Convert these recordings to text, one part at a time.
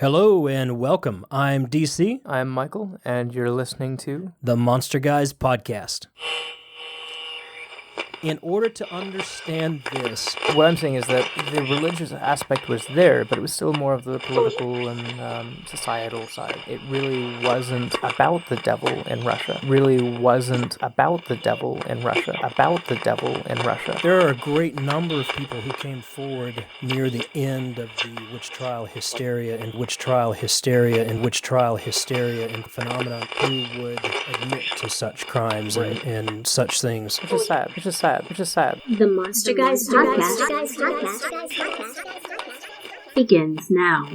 Hello and welcome. I'm DC. I'm Michael, and you're listening to the Monster Guys podcast. In order to understand this... What I'm saying is that the religious aspect was there, but it was still more of the political and societal side. It really wasn't about the devil in Russia. Really wasn't about the devil in Russia. About the devil in Russia. There are a great number of people who came forward near the end of the witch trial hysteria and witch trial hysteria and witch trial hysteria and phenomenon who would admit to such crimes and such things. Which is sad. Which is sad. Which is sad. The Monster Guys podcast begins now.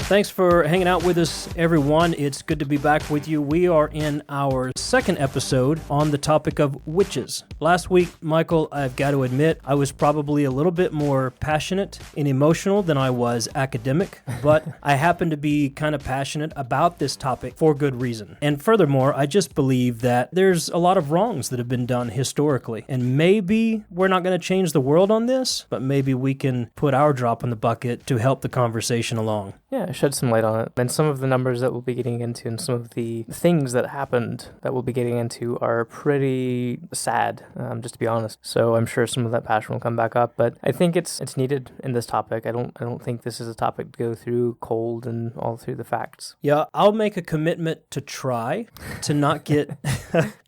Thanks for hanging out with us, everyone. It's good to be back with you. We are in our second episode on the topic of witches. Last week, Michael, I've got to admit, I was probably a little bit more passionate and emotional than I was academic, but I happen to be kind of passionate about this topic for good reason. And furthermore, I just believe that there's a lot of wrongs that have been done historically. And maybe we're not going to change the world on this, but maybe we can put our drop in the bucket to help the conversation along. Yeah, shed some light on it. And some of the numbers that we'll be getting into and some of the things that happened that we'll be getting into are pretty sad, just to be honest. So I'm sure some of that passion will come back up, but I think it's needed in this topic. I don't think this is a topic to go through cold and all through the facts. Yeah, I'll make a commitment to try to not get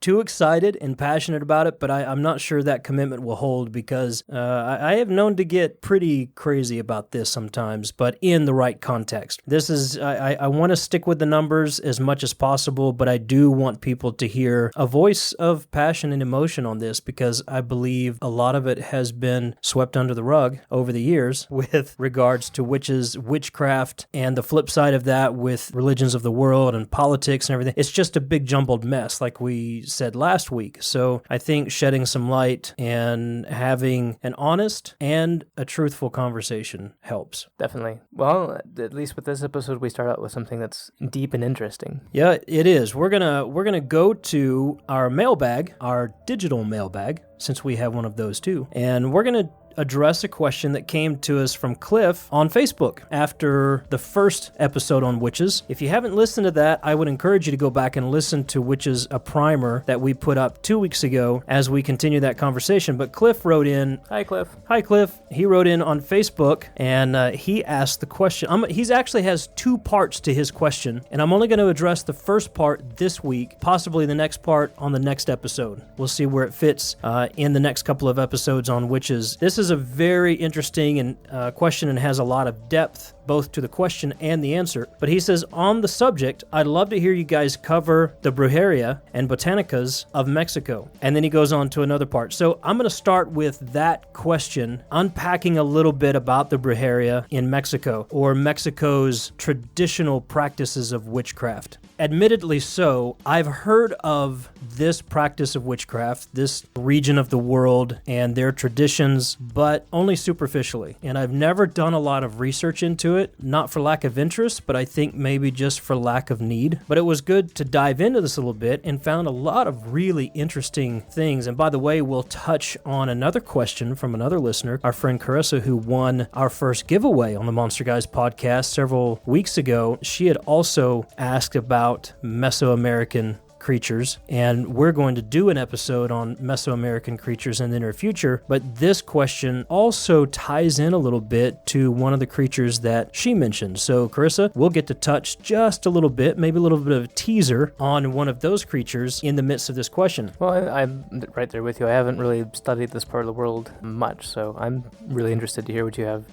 too excited and passionate about it, but I'm not sure that commitment will hold because I have known to get pretty crazy about this sometimes, but in the right context. This is, I want to stick with the numbers as much as possible, but I do want people to hear a voice of passion and emotion on this because I believe a lot of it has been swept under the rug over the years with regards to witches, witchcraft, and the flip side of that with religions of the world and politics and everything. It's just a big jumbled mess like we said last week. So I think shedding some light and having an honest and a truthful conversation helps. Definitely. Well, at least with this episode, we start out with something that's deep and interesting. Yeah, it is. We're gonna go to our mailbag, our digital mailbag, since we have one of those too, and we're gonna address a question that came to us from Cliff on Facebook after the first episode on witches. If you haven't listened to that, I would encourage you to go back and listen to Witches, a primer that we put up 2 weeks ago as we continue that conversation. But Cliff wrote in... Hi, Cliff. Hi, Cliff. He wrote in on Facebook, and he asked the question. He actually has 2 parts to his question, and I'm only going to address the first part this week, possibly the next part on the next episode. We'll see where it fits in the next couple of episodes on witches. This is a very interesting and question and has a lot of depth, both to the question and the answer. But he says, on the subject, I'd love to hear you guys cover the Brujeria and Botanicas of Mexico. And then he goes on to another part. So I'm going to start with that question, unpacking a little bit about the Brujeria in Mexico, or Mexico's traditional practices of witchcraft. Admittedly so, I've heard of this practice of witchcraft, this region of the world, and their traditions, but only superficially. And I've never done a lot of research into it, not for lack of interest, but I think maybe just for lack of need. But it was good to dive into this a little bit and found a lot of really interesting things. And by the way, we'll touch on another question from another listener, our friend Carissa, who won our first giveaway on the Monster Guys podcast several weeks ago. She had also asked about Mesoamerican creatures, and we're going to do an episode on Mesoamerican creatures in the near future, but this question also ties in a little bit to one of the creatures that she mentioned. So Carissa, we'll get to touch just a little bit, maybe a little bit of a teaser on one of those creatures in the midst of this question. Well, I'm right there with you. I haven't really studied this part of the world much, so I'm really interested to hear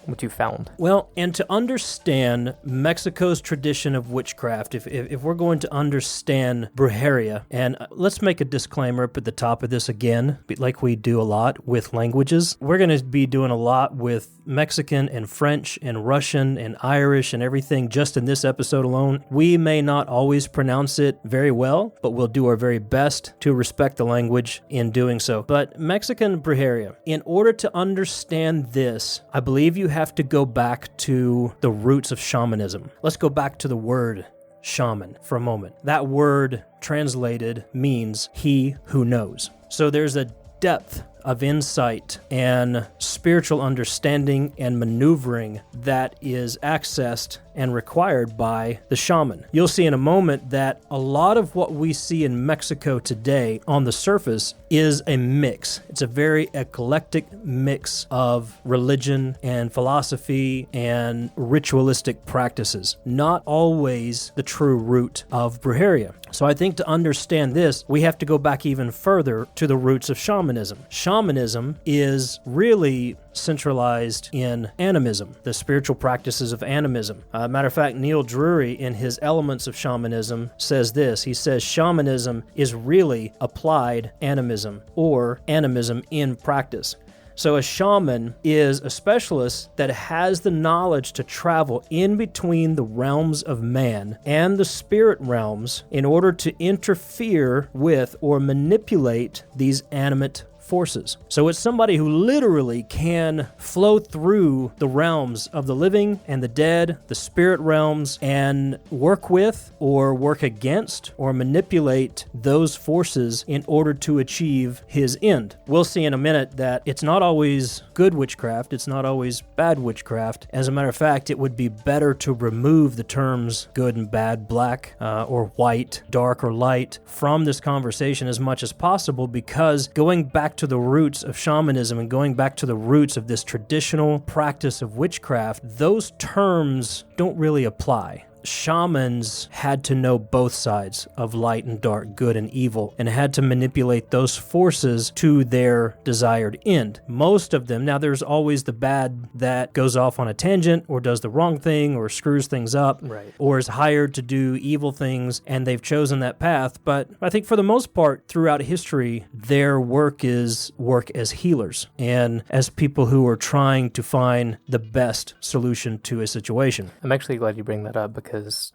what you found. Well, and to understand Mexico's tradition of witchcraft, if we're going to understand Brujeria, and let's make a disclaimer up at the top of this again, like we do a lot with languages. We're going to be doing a lot with Mexican and French and Russian and Irish and everything just in this episode alone. We may not always pronounce it very well, but we'll do our very best to respect the language in doing so. But Mexican Brujeria, in order to understand this, I believe you have to go back to the roots of shamanism. Let's go back to the word shaman for a moment. That word translated means he who knows. So there's a depth of insight and spiritual understanding and maneuvering that is accessed and required by the shaman. You'll see in a moment that a lot of what we see in Mexico today on the surface is a mix. It's a very eclectic mix of religion and philosophy and ritualistic practices, not always the true root of Brujeria. So I think to understand this, we have to go back even further to the roots of shamanism. Shamanism is really centralized in animism, the spiritual practices of animism. Matter of fact, Neil Drury, in his Elements of Shamanism, says this. He says shamanism is really applied animism, or animism in practice. So a shaman is a specialist that has the knowledge to travel in between the realms of man and the spirit realms in order to interfere with or manipulate these animate forces. So it's somebody who literally can flow through the realms of the living and the dead, the spirit realms, and work with or work against or manipulate those forces in order to achieve his end. We'll see in a minute that it's not always good witchcraft, it's not always bad witchcraft. As a matter of fact, it would be better to remove the terms good and bad, black or white, dark or light from this conversation as much as possible, because going back to the roots of shamanism and going back to the roots of this traditional practice of witchcraft, those terms don't really apply. Shamans had to know both sides of light and dark, good and evil, and had to manipulate those forces to their desired end. Most of them, now there's always the bad that goes off on a tangent or does the wrong thing or screws things up, right, or is hired to do evil things, and they've chosen that path. But I think for the most part, throughout history, their work is work as healers and as people who are trying to find the best solution to a situation. I'm actually glad you bring that up, because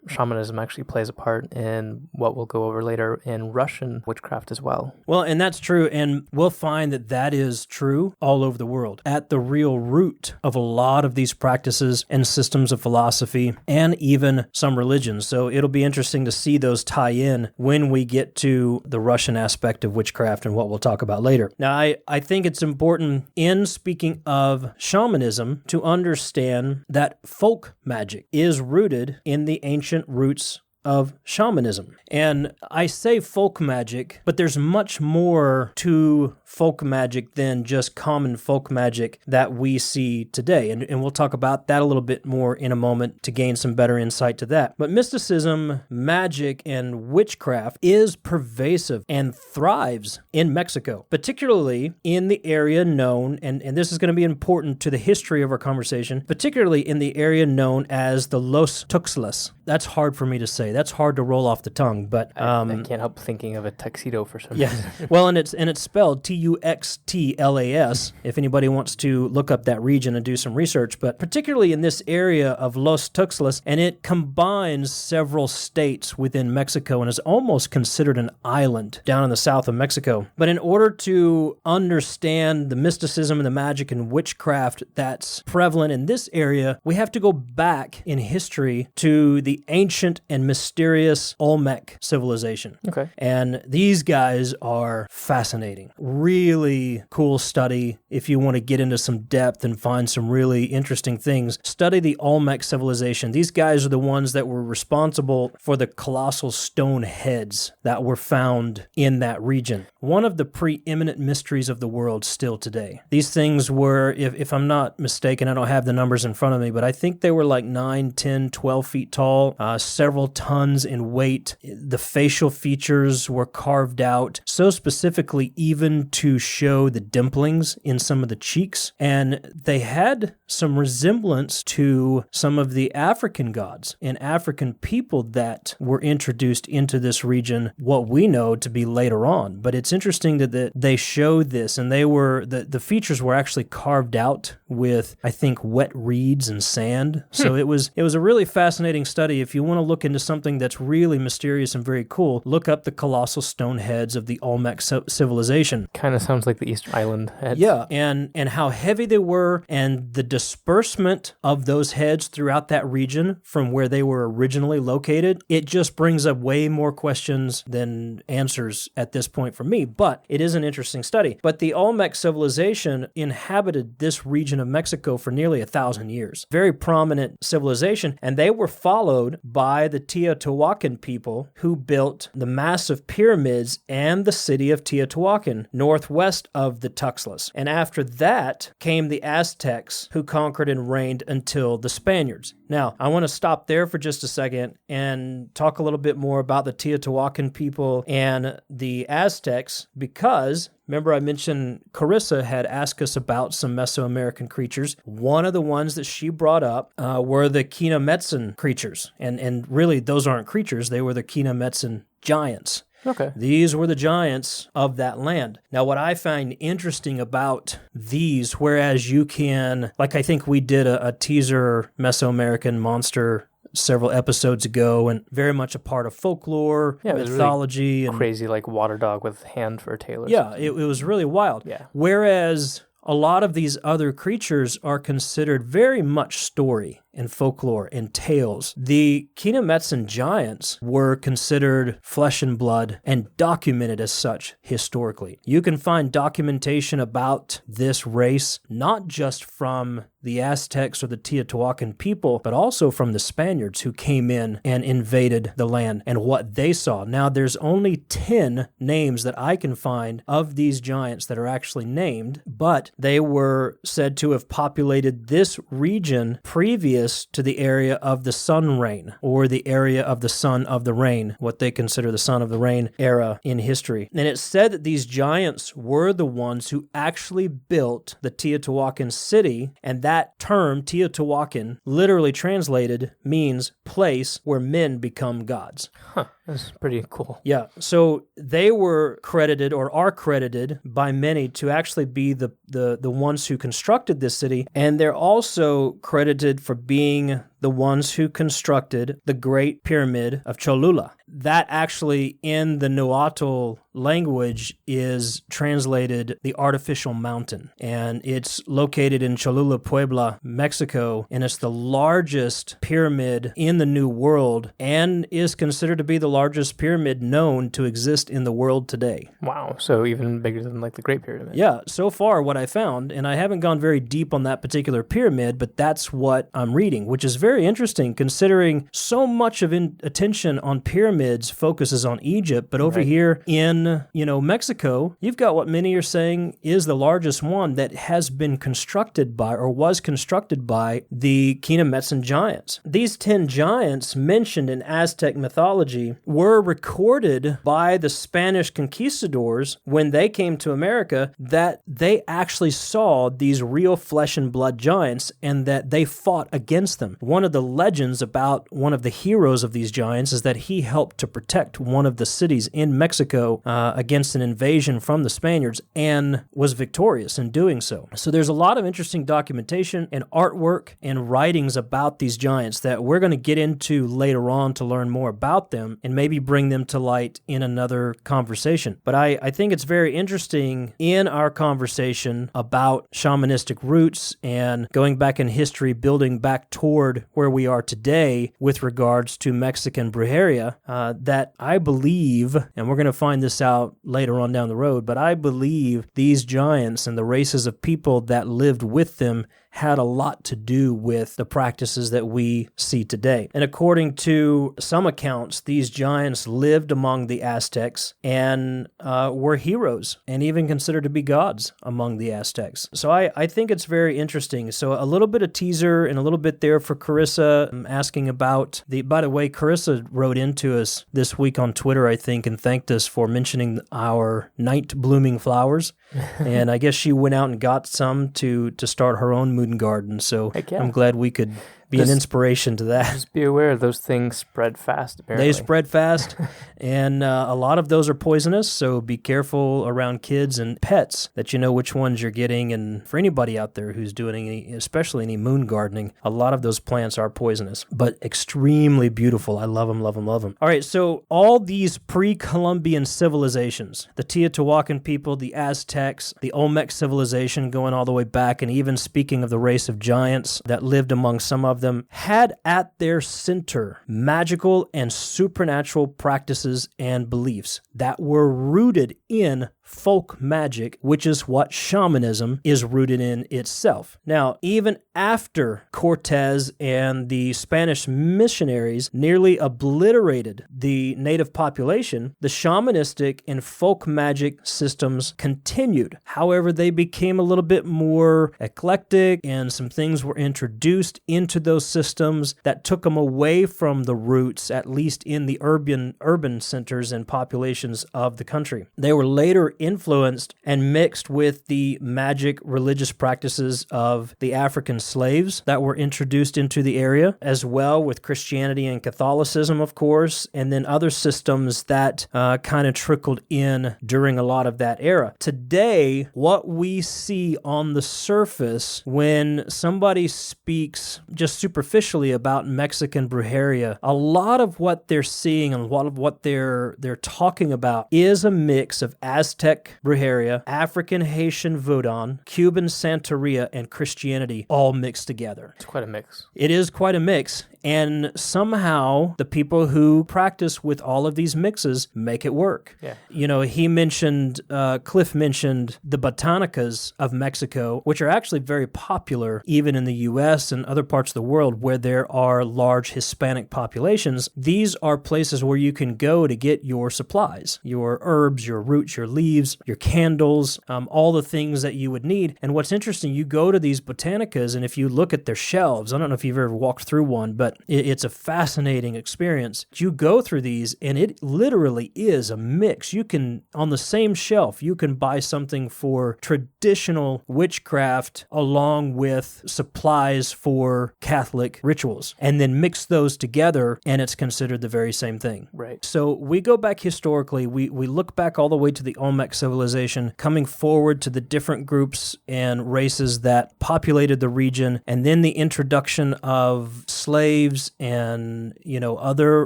shamanism actually plays a part in what we'll go over later in Russian witchcraft as well. Well, and that's true, and we'll find that that is true all over the world. At the real root of a lot of these practices and systems of philosophy, and even some religions. So it'll be interesting to see those tie in when we get to the Russian aspect of witchcraft and what we'll talk about later. Now, I think it's important in speaking of shamanism to understand that folk magic is rooted in the ancient roots of shamanism. And I say folk magic, but there's much more to folk magic than just common folk magic that we see today. And we'll talk about that a little bit more in a moment to gain some better insight to that. But mysticism, magic, and witchcraft is pervasive and thrives in Mexico, particularly in the area known, and this is going to be important to the history of our conversation, particularly in the area known as the Los Tuxtlas. That's hard for me to say. That's hard to roll off the tongue, but I can't help thinking of a tuxedo for some yeah. reason. Well, and it's spelled Tuxtlas. If anybody wants to look up that region and do some research, but particularly in this area of Los Tuxtlas, and it combines several states within Mexico and is almost considered an island down in the south of Mexico. But in order to understand the mysticism and the magic and witchcraft that's prevalent in this area, we have to go back in history to the ancient and mysterious Olmec civilization. Okay. And these guys are fascinating. Really cool study. If you want to get into some depth and find some really interesting things, study the Olmec civilization. These guys are the ones that were responsible for the colossal stone heads that were found in that region. One of the preeminent mysteries of the world still today. These things were, if I'm not mistaken, I don't have the numbers in front of me, but I think they were like 9, 10, 12 feet tall, several tons in weight. The facial features were carved out so specifically even to show the dimplings in some of the cheeks. And they had some resemblance to some of the African gods and African people that were introduced into this region, what we know to be later on. But it's interesting that they showed this, and they were the features were actually carved out with, I think, wet reeds and sand. So it was a really fascinating study you, if you want to look into something that's really mysterious and very cool, look up the colossal stone heads of the Olmec civilization. Kind of sounds like the Easter Island heads. Yeah, and how heavy they were, and the disbursement of those heads throughout that region from where they were originally located, it just brings up way more questions than answers at this point for me, but it is an interesting study. But the Olmec civilization inhabited this region of Mexico for nearly 1,000 years. Very prominent civilization, and they were followed by the Teotihuacan people who built the massive pyramids and the city of Teotihuacan, northwest of the Tuxtlas. And after that came the Aztecs, who conquered and reigned until the Spaniards. Now, I want to stop there for just a second and talk a little bit more about the Teotihuacan people and the Aztecs, because remember I mentioned Carissa had asked us about some Mesoamerican creatures. One of the ones that she brought up were the Kinametsan creatures. And really, those aren't creatures. They were the Kinametsan giants. Okay. These were the giants of that land. Now, what I find interesting about these, whereas you can, like I think we did a teaser Mesoamerican monster several episodes ago, and very much a part of folklore, mythology. Really crazy, like water dog with hand for a tail. It was really wild. Yeah. Whereas a lot of these other creatures are considered very much story and folklore and tales. The Kinametsan giants were considered flesh and blood and documented as such historically. You can find documentation about this race not just from the Aztecs or the Teotihuacan people, but also from the Spaniards who came in and invaded the land and what they saw. Now, there's only 10 names that I can find of these giants that are actually named, but they were said to have populated this region previous to the area of the Sun Reign, or the area of the Son of the Reign, what they consider the Son of the Reign era in history. And it's said that these giants were the ones who actually built the Teotihuacan city, and that term, Teotihuacan, literally translated means place where men become gods. Huh. That's pretty cool. Yeah. So they were credited, or are credited by many, to actually be the ones who constructed this city. And they're also credited for being the ones who constructed the Great Pyramid of Cholula. That actually, in the Nahuatl language, is translated the artificial mountain. And it's located in Cholula, Puebla, Mexico. And it's the largest pyramid in the New World and is considered to be the largest pyramid known to exist in the world today. Wow. So even bigger than like the Great Pyramid. Yeah. So far, what I found, and I haven't gone very deep on that particular pyramid, but that's what I'm reading, which is very interesting considering so much of attention on pyramids focuses on Egypt, but over here in, Mexico, you've got what many are saying is the largest one that has been constructed by, or was constructed by, the Kinametsan giants. These 10 giants mentioned in Aztec mythology were recorded by the Spanish conquistadors when they came to America, that they actually saw these real flesh and blood giants and that they fought against them. One of the legends about one of the heroes of these giants is that he helped to protect one of the cities in Mexico against an invasion from the Spaniards and was victorious in doing so. So there's a lot of interesting documentation and artwork and writings about these giants that we're going to get into later on to learn more about them and maybe bring them to light in another conversation. But I think it's very interesting in our conversation about shamanistic roots and going back in history, building back toward where we are today with regards to Mexican Brujeria, that I believe, and we're going to find this out later on down the road, but I believe these giants and the races of people that lived with them had a lot to do with the practices that we see today. And according to some accounts, these giants lived among the Aztecs and were heroes and even considered to be gods among the Aztecs. So I think it's very interesting. So a little bit of teaser and a little bit there for Carissa asking about by the way, Carissa wrote into us this week on Twitter, I think, and thanked us for mentioning our night blooming flowers. And I guess she went out and got some to start her own moon garden. So yeah. I'm glad we could be an inspiration to that. Just be aware those things spread fast, apparently. They spread fast, and a lot of those are poisonous, so be careful around kids and pets that you know which ones you're getting. And for anybody out there who's doing especially any moon gardening, a lot of those plants are poisonous, but extremely beautiful. I love them, love them, love them. All right, so all these pre-Columbian civilizations, the Teotihuacan people, the Aztecs, the Olmec civilization going all the way back, and even speaking of the race of giants that lived among some of them, had at their center magical and supernatural practices and beliefs that were rooted in folk magic, which is what shamanism is rooted in itself. Now, even after Cortez and the Spanish missionaries nearly obliterated the native population, the shamanistic and folk magic systems continued. However, they became a little bit more eclectic, and some things were introduced into those systems that took them away from the roots, at least in the urban centers and populations of the country. They were later influenced and mixed with the magic religious practices of the African slaves that were introduced into the area, as well with Christianity and Catholicism, of course, and then other systems that kind of trickled in during a lot of that era. Today, what we see on the surface when somebody speaks just superficially about Mexican Brujeria, a lot of what they're seeing and a lot of what they're talking about is a mix of Aztec Brujeria, African Haitian Voodoo, Cuban Santeria, and Christianity all mixed together. It's quite a mix. It is quite a mix. And somehow the people who practice with all of these mixes make it work. Yeah. You know, Cliff mentioned the botanicas of Mexico, which are actually very popular even in the U.S. and other parts of the world where there are large Hispanic populations. These are places where you can go to get your supplies, your herbs, your roots, your leaves, your candles, all the things that you would need. And what's interesting, you go to these botanicas, and if you look at their shelves, I don't know if you've ever walked through one, but it's a fascinating experience. You go through these, and it literally is a mix. You can, on the same shelf, you can buy something for traditional witchcraft along with supplies for Catholic rituals, and then mix those together, and it's considered the very same thing. Right. So we go back historically, we look back all the way to the Olmec civilization, coming forward to the different groups and races that populated the region, and then the introduction of slaves and, other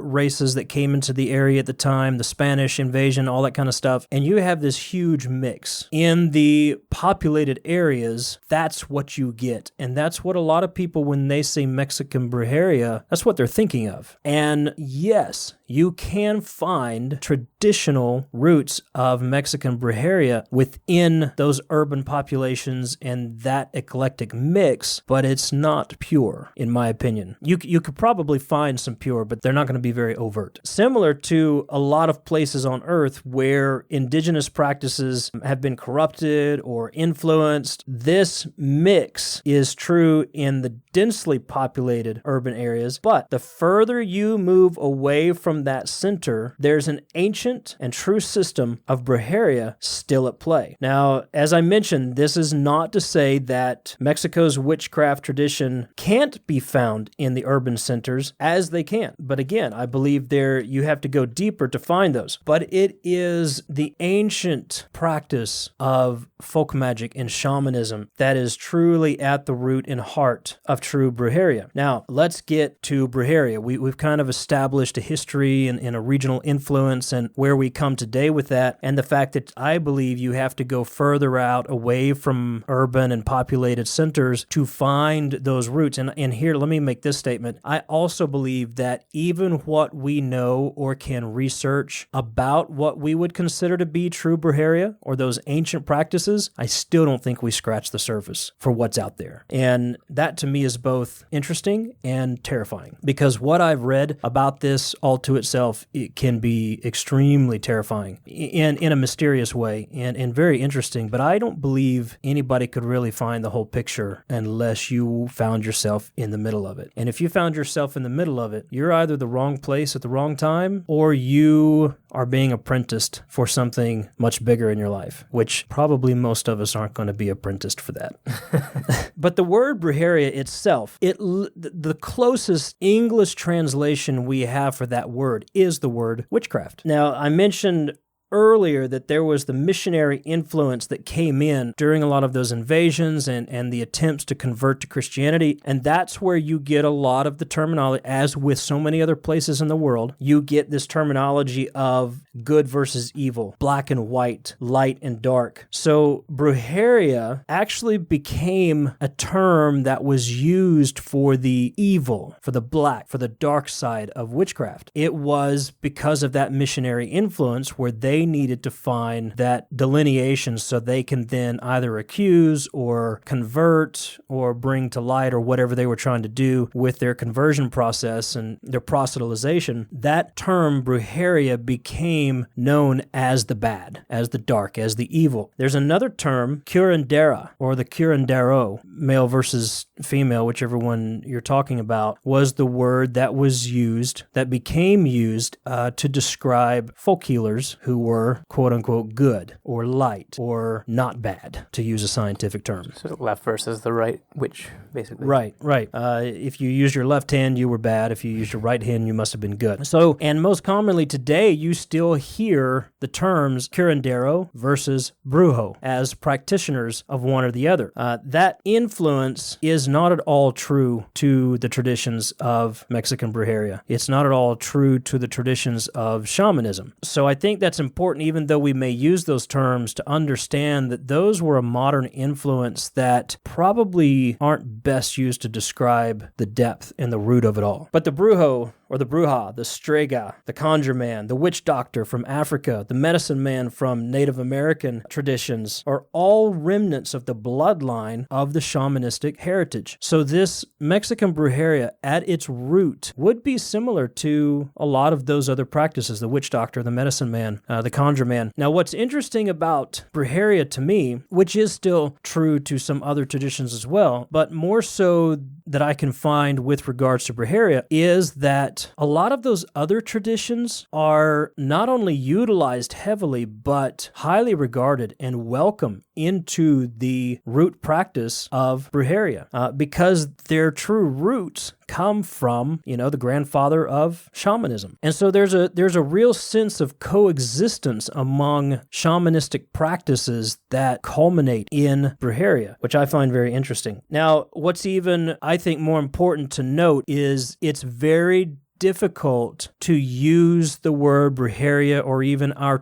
races that came into the area at the time, the Spanish invasion, all that kind of stuff. And you have this huge mix. In the populated areas, that's what you get. And that's what a lot of people, when they say Mexican Brujeria, that's what they're thinking of. And yes, you can find traditional roots of Mexican Brujeria within those urban populations and that eclectic mix, but it's not pure, in my opinion. You could probably find some pure, but they're not going to be very overt. Similar to a lot of places on Earth where indigenous practices have been corrupted or influenced, this mix is true in the densely populated urban areas, but the further you move away from that center, there's an ancient and true system of Brujeria still at play. Now, as I mentioned, this is not to say that Mexico's witchcraft tradition can't be found in the urban centers, as they can. But again, I believe you have to go deeper to find those. But it is the ancient practice of folk magic and shamanism that is truly at the root and heart of true Brujeria. Now, let's get to Brujeria. We've kind of established a history and a regional influence and where we come today with that, and the fact that I believe you have to go further out away from urban and populated centers to find those roots. And here, let me make this statement. I also believe that even what we know or can research about what we would consider to be true Brujeria or those ancient practices, I still don't think we scratch the surface for what's out there. And that to me is both interesting and terrifying, because what I've read about this all to itself, it can be extremely terrifying in a mysterious way and very interesting. But I don't believe anybody could really find the whole picture unless you found yourself in the middle of it. And if you found yourself in the middle of it, you're either the wrong place at the wrong time, or you are being apprenticed for something much bigger in your life, which probably most of us aren't going to be apprenticed for that. But the word brujeria itself, the closest English translation we have for that word is the word witchcraft. Now, I mentioned earlier that there was the missionary influence that came in during a lot of those invasions and the attempts to convert to Christianity. And that's where you get a lot of the terminology, as with so many other places in the world, you get this terminology of good versus evil, black and white, light and dark. So brujeria actually became a term that was used for the evil, for the black, for the dark side of witchcraft. It was because of that missionary influence where they needed to find that delineation so they can then either accuse or convert or bring to light or whatever they were trying to do with their conversion process and their proselytization. That term brujeria became known as the bad, as the dark, as the evil. There's another term, curandera, or the curandero, male versus female, whichever one you're talking about, was the word that was used, that became used to describe folk healers who were quote-unquote good or light or not bad, to use a scientific term. So left versus the right, which basically. Right. If you used your left hand, you were bad. If you used your right hand, you must have been good. So, and most commonly today, you still hear the terms curandero versus brujo as practitioners of one or the other. That influence is not at all true to the traditions of Mexican Brujeria. It's not at all true to the traditions of shamanism. So I think that's important, even though we may use those terms, to understand that those were a modern influence that probably aren't best used to describe the depth and the root of it all. But the brujo, or the bruja, the strega, the conjure man, the witch doctor from Africa, the medicine man from Native American traditions are all remnants of the bloodline of the shamanistic heritage. So this Mexican brujeria at its root would be similar to a lot of those other practices, the witch doctor, the medicine man, the conjure man. Now, what's interesting about brujeria to me, which is still true to some other traditions as well, but more so that I can find with regards to brujeria, is that a lot of those other traditions are not only utilized heavily, but highly regarded and welcome into the root practice of brujeria, because their true roots come from, the grandfather of shamanism. And so there's a real sense of coexistence among shamanistic practices that culminate in brujeria, which I find very interesting. Now, what's even, I think, more important to note is it's very difficult to use the word brujeria, or even our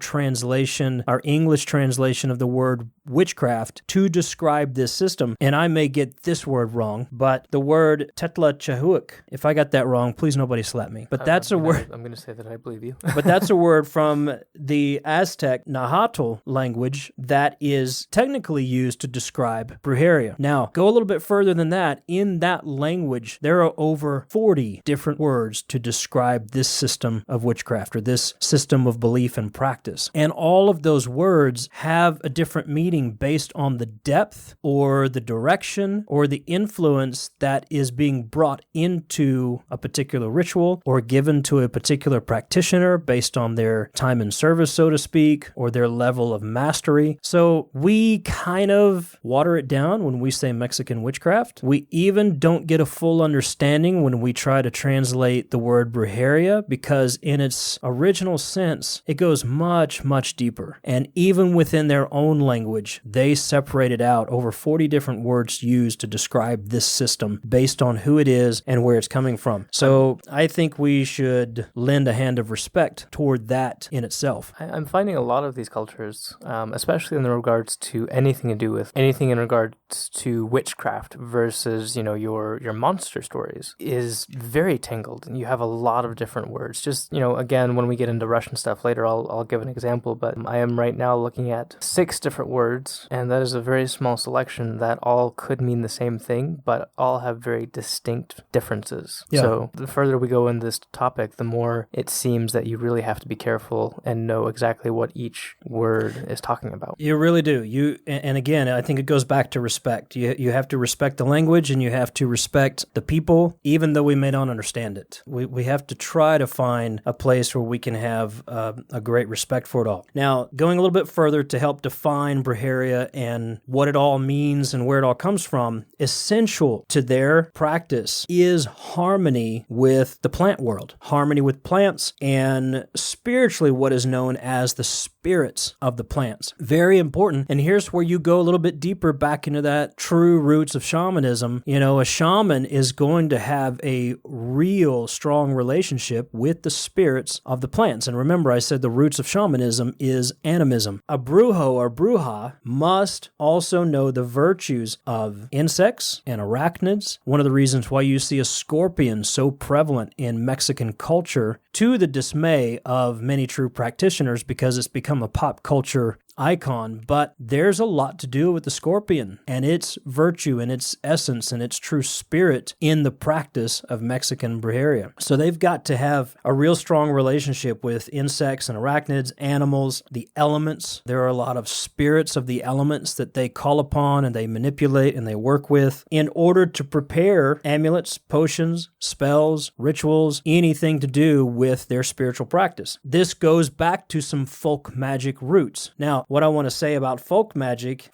English translation of the word witchcraft, to describe this system. And I may get this word wrong, but the word Tetlachahuic, if I got that wrong, please nobody slap me. But that's a word. I'm going to say that I believe you. But that's a word from the Aztec Nahuatl language that is technically used to describe brujeria. Now, go a little bit further than that. In that language, there are over 40 different words to describe this system of witchcraft, or this system of belief and practice. And all of those words have a different meaning based on the depth or the direction or the influence that is being brought into a particular ritual or given to a particular practitioner based on their time in service, so to speak, or their level of mastery. So we kind of water it down when we say Mexican witchcraft. We even don't get a full understanding when we try to translate the word brujeria, because in its original sense, it goes much, much deeper. And even within their own language, they separated out over 40 different words used to describe this system based on who it is and where it's coming from. So I think we should lend a hand of respect toward that in itself. I'm finding a lot of these cultures, especially in regards to anything to do with anything in regards to witchcraft versus, your monster stories, is very tangled. And you have a lot of different words. Just, again, when we get into Russian stuff later, I'll give an example, but I am right now looking at 6 different words, and that is a very small selection that all could mean the same thing, but all have very distinct differences. Yeah. So the further we go in this topic, the more it seems that you really have to be careful and know exactly what each word is talking about. You really do. And again, I think it goes back to respect. You have to respect the language, and you have to respect the people, even though we may not understand it. We we have to try to find a place where we can have a great respect for it all. Now, going a little bit further to help define Brujeria and what it all means and where it all comes from, essential to their practice is harmony with the plant world, harmony with plants, and spiritually what is known as the spirits of the plants. Very important. And here's where you go a little bit deeper back into that true roots of shamanism. A shaman is going to have a real strong relationship with the spirits of the plants. And remember, I said the roots of shamanism is animism. A brujo or bruja must also know the virtues of insects and arachnids. One of the reasons why you see a scorpion so prevalent in Mexican culture, to the dismay of many true practitioners, because it's become a pop culture icon, but there's a lot to do with the scorpion and its virtue and its essence and its true spirit in the practice of Mexican Brujeria. So they've got to have a real strong relationship with insects and arachnids, animals, the elements. There are a lot of spirits of the elements that they call upon and they manipulate and they work with in order to prepare amulets, potions, spells, rituals, anything to do with their spiritual practice. This goes back to some folk magic roots. Now, what I want to say about folk magic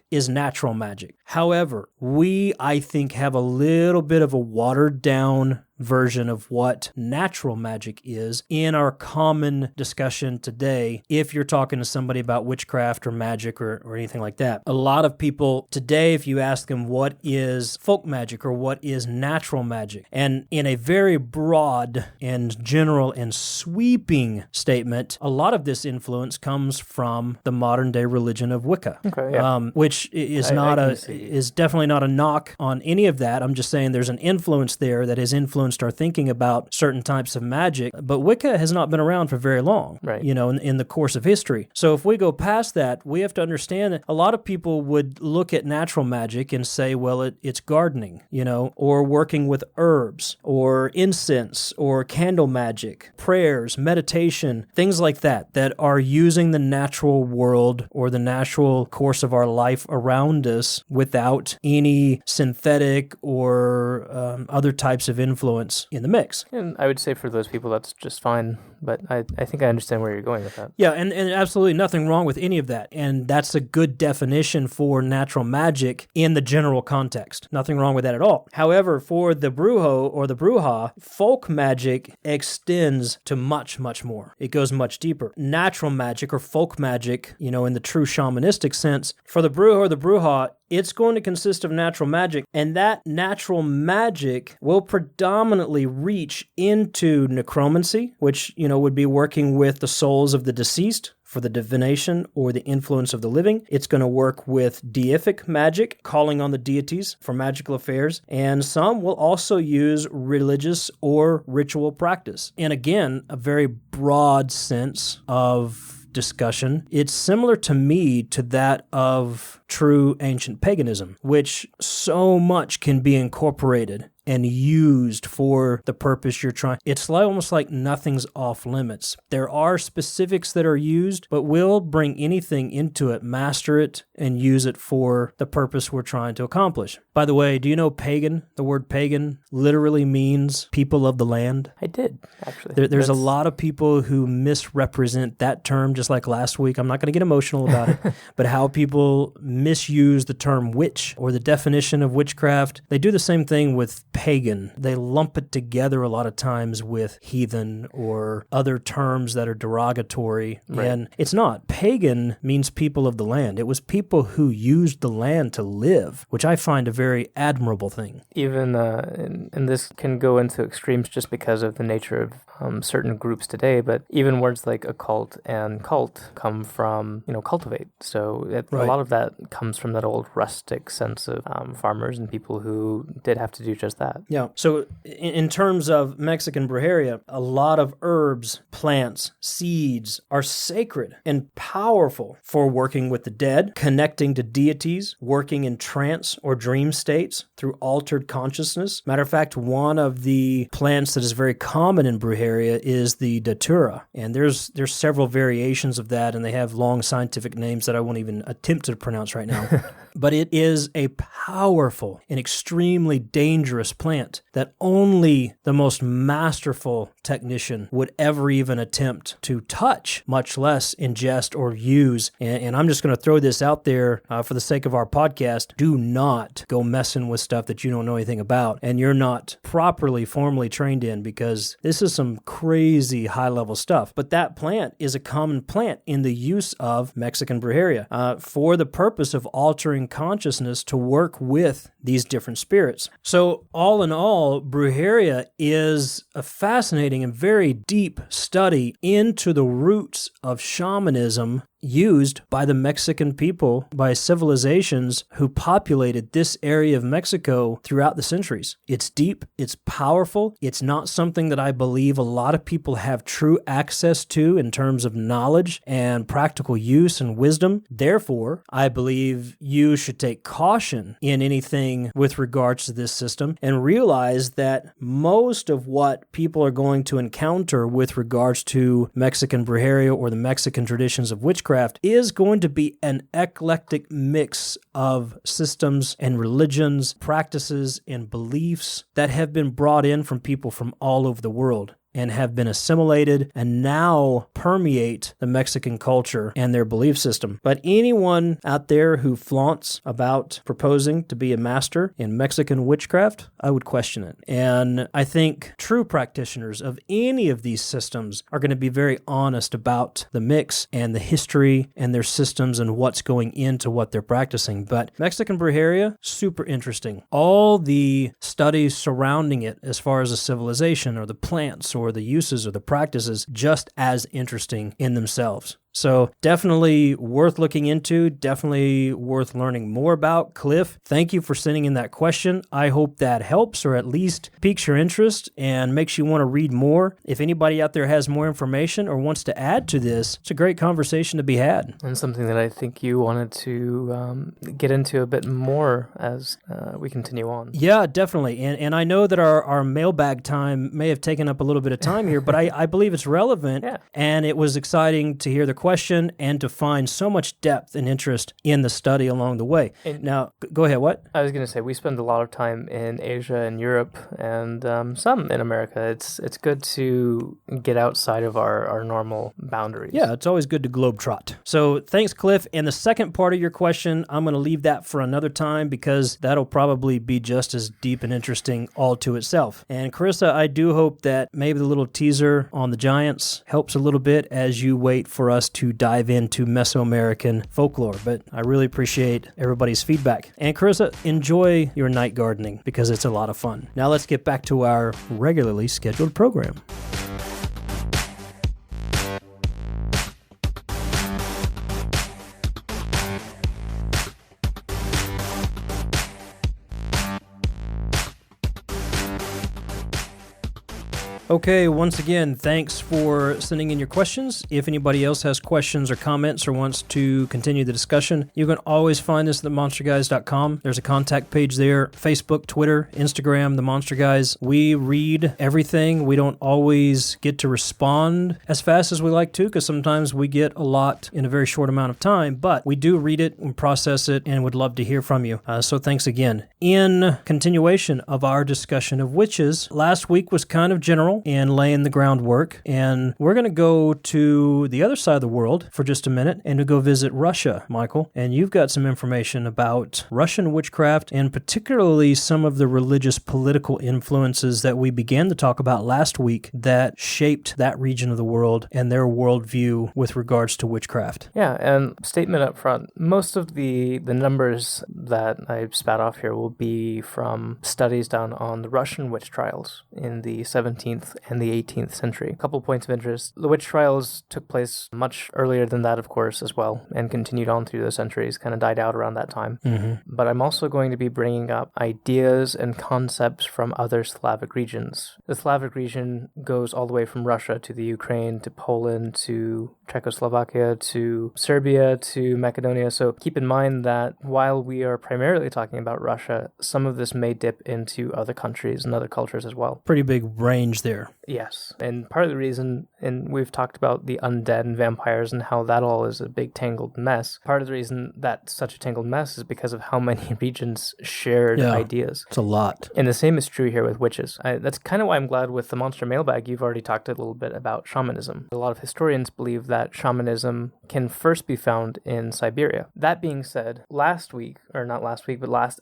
is natural magic. However, we, I think, have a little bit of a watered down version of what natural magic is in our common discussion today if you're talking to somebody about witchcraft or magic or anything like that. A lot of people today, if you ask them what is folk magic or what is natural magic, and in a very broad and general and sweeping statement, a lot of this influence comes from the modern day religion of Wicca, which is is definitely not a knock on any of that. I'm just saying there's an influence there that has influenced our thinking about certain types of magic, but Wicca has not been around for very long, right? In the course of history. So if we go past that, we have to understand that a lot of people would look at natural magic and say, well, it's gardening, or working with herbs, or incense, or candle magic, prayers, meditation, things like that are using the natural world or the natural course of our life around us without any synthetic or other types of influence in the mix. And I would say for those people, that's just fine. But I think I understand where you're going with that. Yeah, and absolutely nothing wrong with any of that. And that's a good definition for natural magic in the general context. Nothing wrong with that at all. However, for the brujo or the bruja, folk magic extends to much, much more. It goes much deeper. Natural magic or folk magic, in the true shamanistic sense, for the brujo or the bruja, it's going to consist of natural magic, and that natural magic will predominantly reach into necromancy, which, would be working with the souls of the deceased for the divination or the influence of the living. It's going to work with deific magic, calling on the deities for magical affairs, and some will also use religious or ritual practice. And again, a very broad sense of discussion. It's similar to me to that of true ancient paganism, which so much can be incorporated and used for the purpose you're trying. It's almost like nothing's off limits. There are specifics that are used, but we'll bring anything into it, master it, and use it for the purpose we're trying to accomplish. By the way, do you know pagan? The word pagan literally means people of the land. I did, actually. There's a lot of people who misrepresent that term, just like last week. I'm not going to get emotional about it, but how people misuse the term witch or the definition of witchcraft. They do the same thing with pagan. They lump it together a lot of times with heathen or other terms that are derogatory. Right. And it's not. Pagan means people of the land. It was people who used the land to live, which I find a very admirable thing. Even, and this can go into extremes just because of the nature of certain groups today, but even words like occult and cult come from, cultivate. So a lot of that comes from that old rustic sense of farmers and people who did have to do just that. Yeah. So in terms of Mexican Brujeria, a lot of herbs, plants, seeds are sacred and powerful for working with the dead, connecting to deities, working in trance or dream states through altered consciousness. Matter of fact, one of the plants that is very common in Brujeria is the datura. And there's several variations of that, and they have long scientific names that I won't even attempt to pronounce right now. but it is a powerful and extremely dangerous plant that only the most masterful technician would ever even attempt to touch, much less ingest or use. And I'm just going to throw this out there for the sake of our podcast. Do not go messing with stuff that you don't know anything about and you're not properly, formally trained in, because this is some crazy high-level stuff. But that plant is a common plant in the use of Mexican Brujeria for the purpose of altering consciousness to work with these different spirits. So all in all, Brujeria is a fascinating and very deep study into the roots of shamanism used by the Mexican people, by civilizations who populated this area of Mexico throughout the centuries. It's deep, it's powerful, it's not something that I believe a lot of people have true access to in terms of knowledge and practical use and wisdom. Therefore, I believe you should take caution in anything with regards to this system and realize that most of what people are going to encounter with regards to Mexican Brujeria or the Mexican traditions of witchcraft is going to be an eclectic mix of systems and religions, practices, and beliefs that have been brought in from people from all over the world and have been assimilated and now permeate the Mexican culture and their belief system. But anyone out there who flaunts about proposing to be a master in Mexican witchcraft, I would question it. And I think true practitioners of any of these systems are going to be very honest about the mix and the history and their systems and what's going into what they're practicing. But Mexican Brujeria, super interesting. All the studies surrounding it as far as the civilization or the plants or the uses or the practices, just as interesting in themselves. So definitely worth looking into, definitely worth learning more about. Cliff, thank you for sending in that question. I hope that helps or at least piques your interest and makes you want to read more. If anybody out there has more information or wants to add to this, it's a great conversation to be had. And something that I think you wanted to get into a bit more as we continue on. Yeah, definitely. And I know that our mailbag time may have taken up a little bit of time here, but I believe it's relevant. Yeah. And it was exciting to hear the question and to find so much depth and interest in the study along the way. And now, go ahead, what? I was going to say, we spend a lot of time in Asia and Europe and some in America. It's good to get outside of our normal boundaries. Yeah, it's always good to globetrot. So thanks, Cliff. And the second part of your question, I'm going to leave that for another time because that'll probably be just as deep and interesting all to itself. And Carissa, I do hope that maybe the little teaser on the Giants helps a little bit as you wait for us to dive into Mesoamerican folklore. But I really appreciate everybody's feedback. And Carissa, enjoy your night gardening because it's a lot of fun. Now let's get back to our regularly scheduled program. Okay, once again, thanks for sending in your questions. If anybody else has questions or comments or wants to continue the discussion, you can always find us at themonsterguys.com. There's a contact page there, Facebook, Twitter, Instagram, The Monster Guys. We read everything. We don't always get to respond as fast as we like to because sometimes we get a lot in a very short amount of time, but we do read it and process it and would love to hear from you. So thanks again. In continuation of our discussion of witches, last week was kind of general and laying the groundwork. And we're going to go to the other side of the world for just a minute and to go visit Russia, Michael. And you've got some information about Russian witchcraft and particularly some of the religious political influences that we began to talk about last week that shaped that region of the world and their worldview with regards to witchcraft. Yeah, and statement up front, most of the numbers that I spat off here will be from studies done on the Russian witch trials in the 17th and the 18th century. A couple points of interest. The witch trials took place much earlier than that, of course, as well, and continued on through the centuries, kind of died out around that time. Mm-hmm. But I'm also going to be bringing up ideas and concepts from other Slavic regions. The Slavic region goes all the way from Russia to the Ukraine to Poland to Czechoslovakia to Serbia to Macedonia. So keep in mind that while we are primarily talking about Russia, some of this may dip into other countries and other cultures as well. Pretty big range there. Yes. And part of the reason, and we've talked about the undead and vampires and how that all is a big tangled mess. Part of the reason that's such a tangled mess is because of how many regions shared ideas. It's a lot. And the same is true here with witches. That's kind of why I'm glad with the Monster Mailbag, you've already talked a little bit about shamanism. A lot of historians believe that shamanism can first be found in Siberia. That being said, last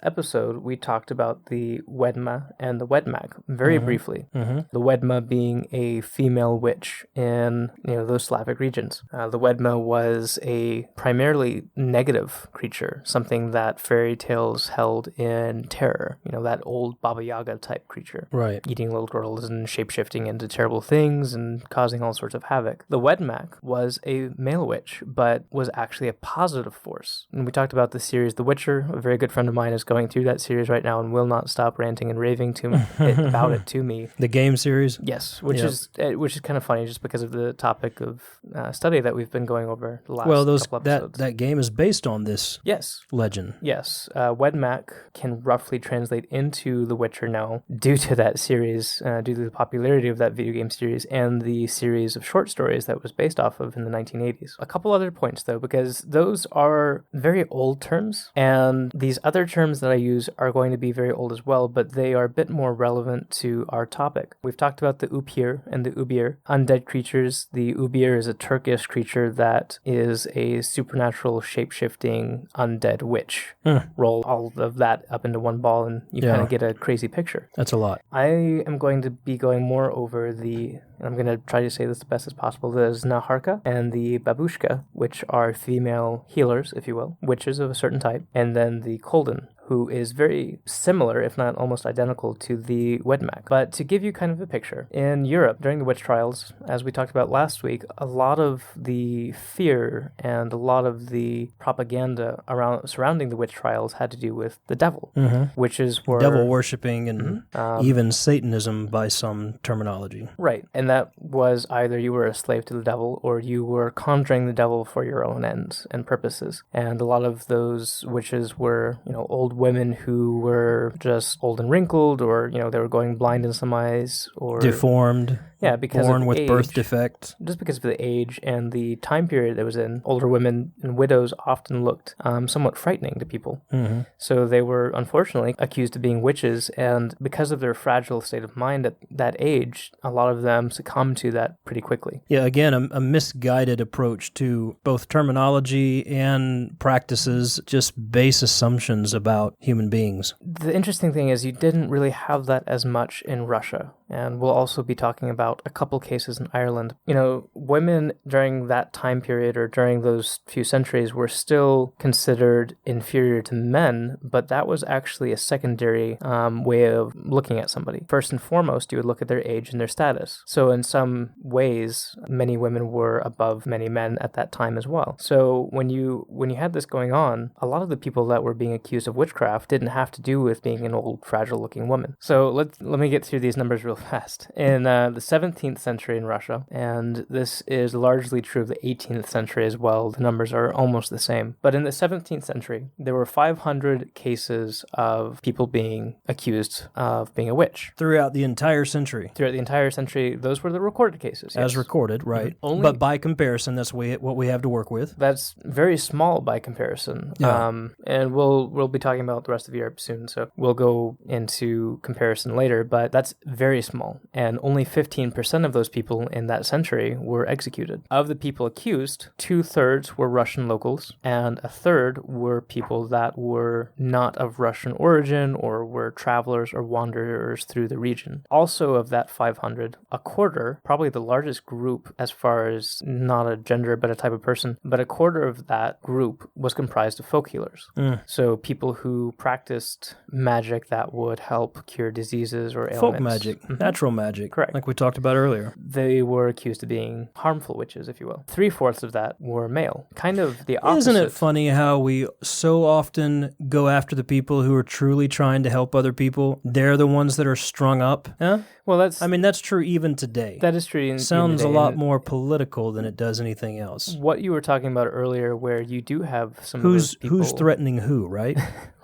episode, we talked about the Wedma and the Wedmak very briefly. The Wedma being a female witch in those Slavic regions. The Wedma was a primarily negative creature, something that fairy tales held in terror. That old Baba Yaga type creature. Right. Eating little girls and shapeshifting into terrible things and causing all sorts of havoc. The Wedmak was a male witch, but was actually a positive force. And we talked about the series The Witcher. A very good friend of mine is going through that series right now and will not stop ranting and raving about it to me. The game series? Yes, which is kind of funny just because of the topic of study that we've been going over the last couple episodes. That game is based on this legend. Yes. Wedmak can roughly translate into The Witcher now due to that series, due to the popularity of that video game series and the series of short stories that was based off of in the 1980s. A couple other points, though, because those are very old terms, and these other terms that I use are going to be very old as well, but they are a bit more relevant to our topic. We've talked about the Upir and the Ubir, undead creatures. The Ubir is a Turkish creature that is a supernatural shape-shifting undead witch. Roll all of that up into one ball and you kind of get a crazy picture. That's a lot. I am going to be going more over I'm going to try to say this the best as possible, the Znaharka and the Babushka, which are female healers, if you will, witches of a certain type, and then the Kolden, who is very similar, if not almost identical, to the Wedmak. But to give you kind of a picture, in Europe, during the witch trials, as we talked about last week, a lot of the fear and a lot of the propaganda surrounding the witch trials had to do with the devil. Witches were... devil worshipping and even Satanism by some terminology. Right, and that was either you were a slave to the devil or you were conjuring the devil for your own ends and purposes. And a lot of those witches were, old women who were just old and wrinkled, or they were going blind in some eyes, or deformed. Yeah, because born of with age, birth defects. Just because of the age and the time period that was in, older women and widows often looked somewhat frightening to people. So they were unfortunately accused of being witches, and because of their fragile state of mind at that age, a lot of them succumbed to that pretty quickly. Yeah, again, a misguided approach to both terminology and practices, just base assumptions about human beings. The interesting thing is you didn't really have that as much in Russia. And we'll also be talking about a couple cases in Ireland. Women during that time period or during those few centuries were still considered inferior to men, but that was actually a secondary way of looking at somebody. First and foremost, you would look at their age and their status. So in some ways, many women were above many men at that time as well. So when you had this going on, a lot of the people that were being accused of witchcraft didn't have to do with being an old, fragile-looking woman. So let me get through these numbers real fast. In the 17th century in Russia, and this is largely true of the 18th century as well, the numbers are almost the same. But in the 17th century, there were 500 cases of people being accused of being a witch. Throughout the entire century. Throughout the entire century, those were the recorded cases. Yes. As recorded, right. But by comparison, that's what we have to work with. That's very small by comparison. Yeah. And we'll be talking about the rest of Europe soon, so we'll go into comparison later, but that's very small. And only 15% of those people in that century were executed. Of the people accused, 2/3 were Russian locals, and 1/3 were people that were not of Russian origin or were travelers or wanderers through the region. Also of that 500, a quarter, probably the largest group as far as not a gender but a type of person, but a quarter of that group was comprised of folk healers. So people who practiced magic that would help cure diseases or ailments. Folk magic. natural magic. Correct. Like we talked about earlier. They were accused of being harmful witches, if you will. 3/4 of that were male. Kind of the opposite. Isn't it funny how we so often go after the people who are truly trying to help other people? They're the ones that are strung up. Yeah? Well, that's true even today. That is true. Sounds a lot more political than it does anything else. What you were talking about earlier, where you do have some of those people... Who's threatening who, right?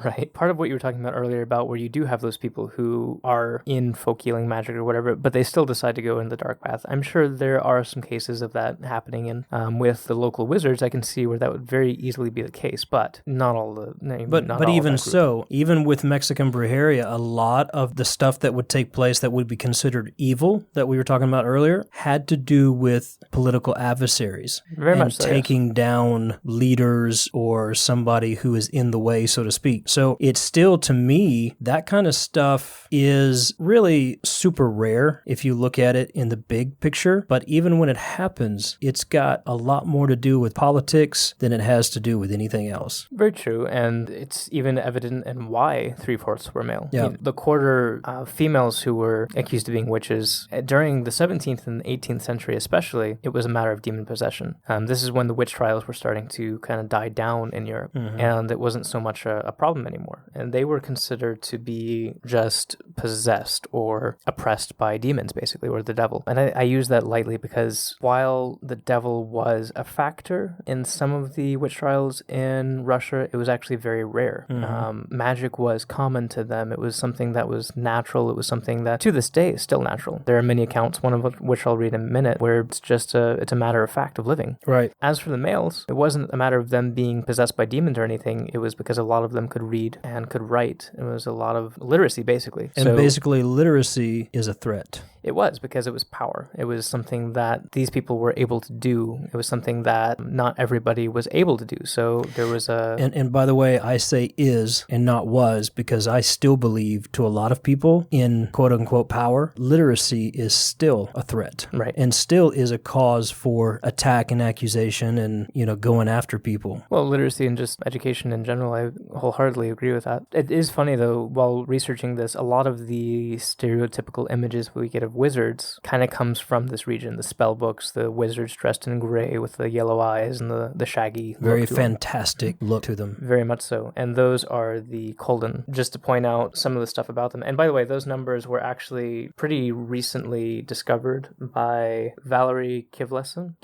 Right. Part of what you were talking about earlier about where you do have those people who are in folk healing magic or whatever, but they still decide to go in the dark path. I'm sure there are some cases of that happening, and with the local wizards, I can see where that would very easily be the case, but not all the... But even so, even with Mexican Brujeria, a lot of the stuff that would take place that would be considered evil that we were talking about earlier had to do with political adversaries. Very much so, taking down leaders or somebody who is in the way, so to speak. So it's still, to me, that kind of stuff is really super rare if you look at it in the big picture. But even when it happens, it's got a lot more to do with politics than it has to do with anything else. Very true. And it's even evident in why 3/4 were male. Yeah. The quarter females who were accused of being witches, during the 17th and 18th century especially, it was a matter of demon possession. This is when the witch trials were starting to kind of die down in Europe, and it wasn't so much a problem anymore. And they were considered to be just possessed or oppressed by demons, basically, or the devil. And I use that lightly because while the devil was a factor in some of the witch trials in Russia, it was actually very rare. Magic was common to them. It was something that was natural. It was something that, to this day, is still natural. There are many accounts, one of which I'll read in a minute, where it's just it's a matter of fact of living. Right. As for the males, it wasn't a matter of them being possessed by demons or anything. It was because a lot of them could read and could write. It was a lot of literacy, basically. And basically, literacy is a threat. It was, because it was power. It was something that these people were able to do. It was something that not everybody was able to do. So there was a... And by the way, I say is and not was because I still believe to a lot of people in quote-unquote power, literacy is still a threat. Right. And still is a cause for attack and accusation and, going after people. Well, literacy and just education in general, I wholeheartedly agree with that. It is funny, though, while researching this, a lot of the stereotypical images we get of wizards kind of comes from this region. The spell books, the wizards dressed in gray with the yellow eyes and the shaggy very fantastic look to them. Very much so. And those are the Kolden. Just to point out some of the stuff about them. And by the way, those numbers were actually pretty recently discovered by Valerie Kivelson,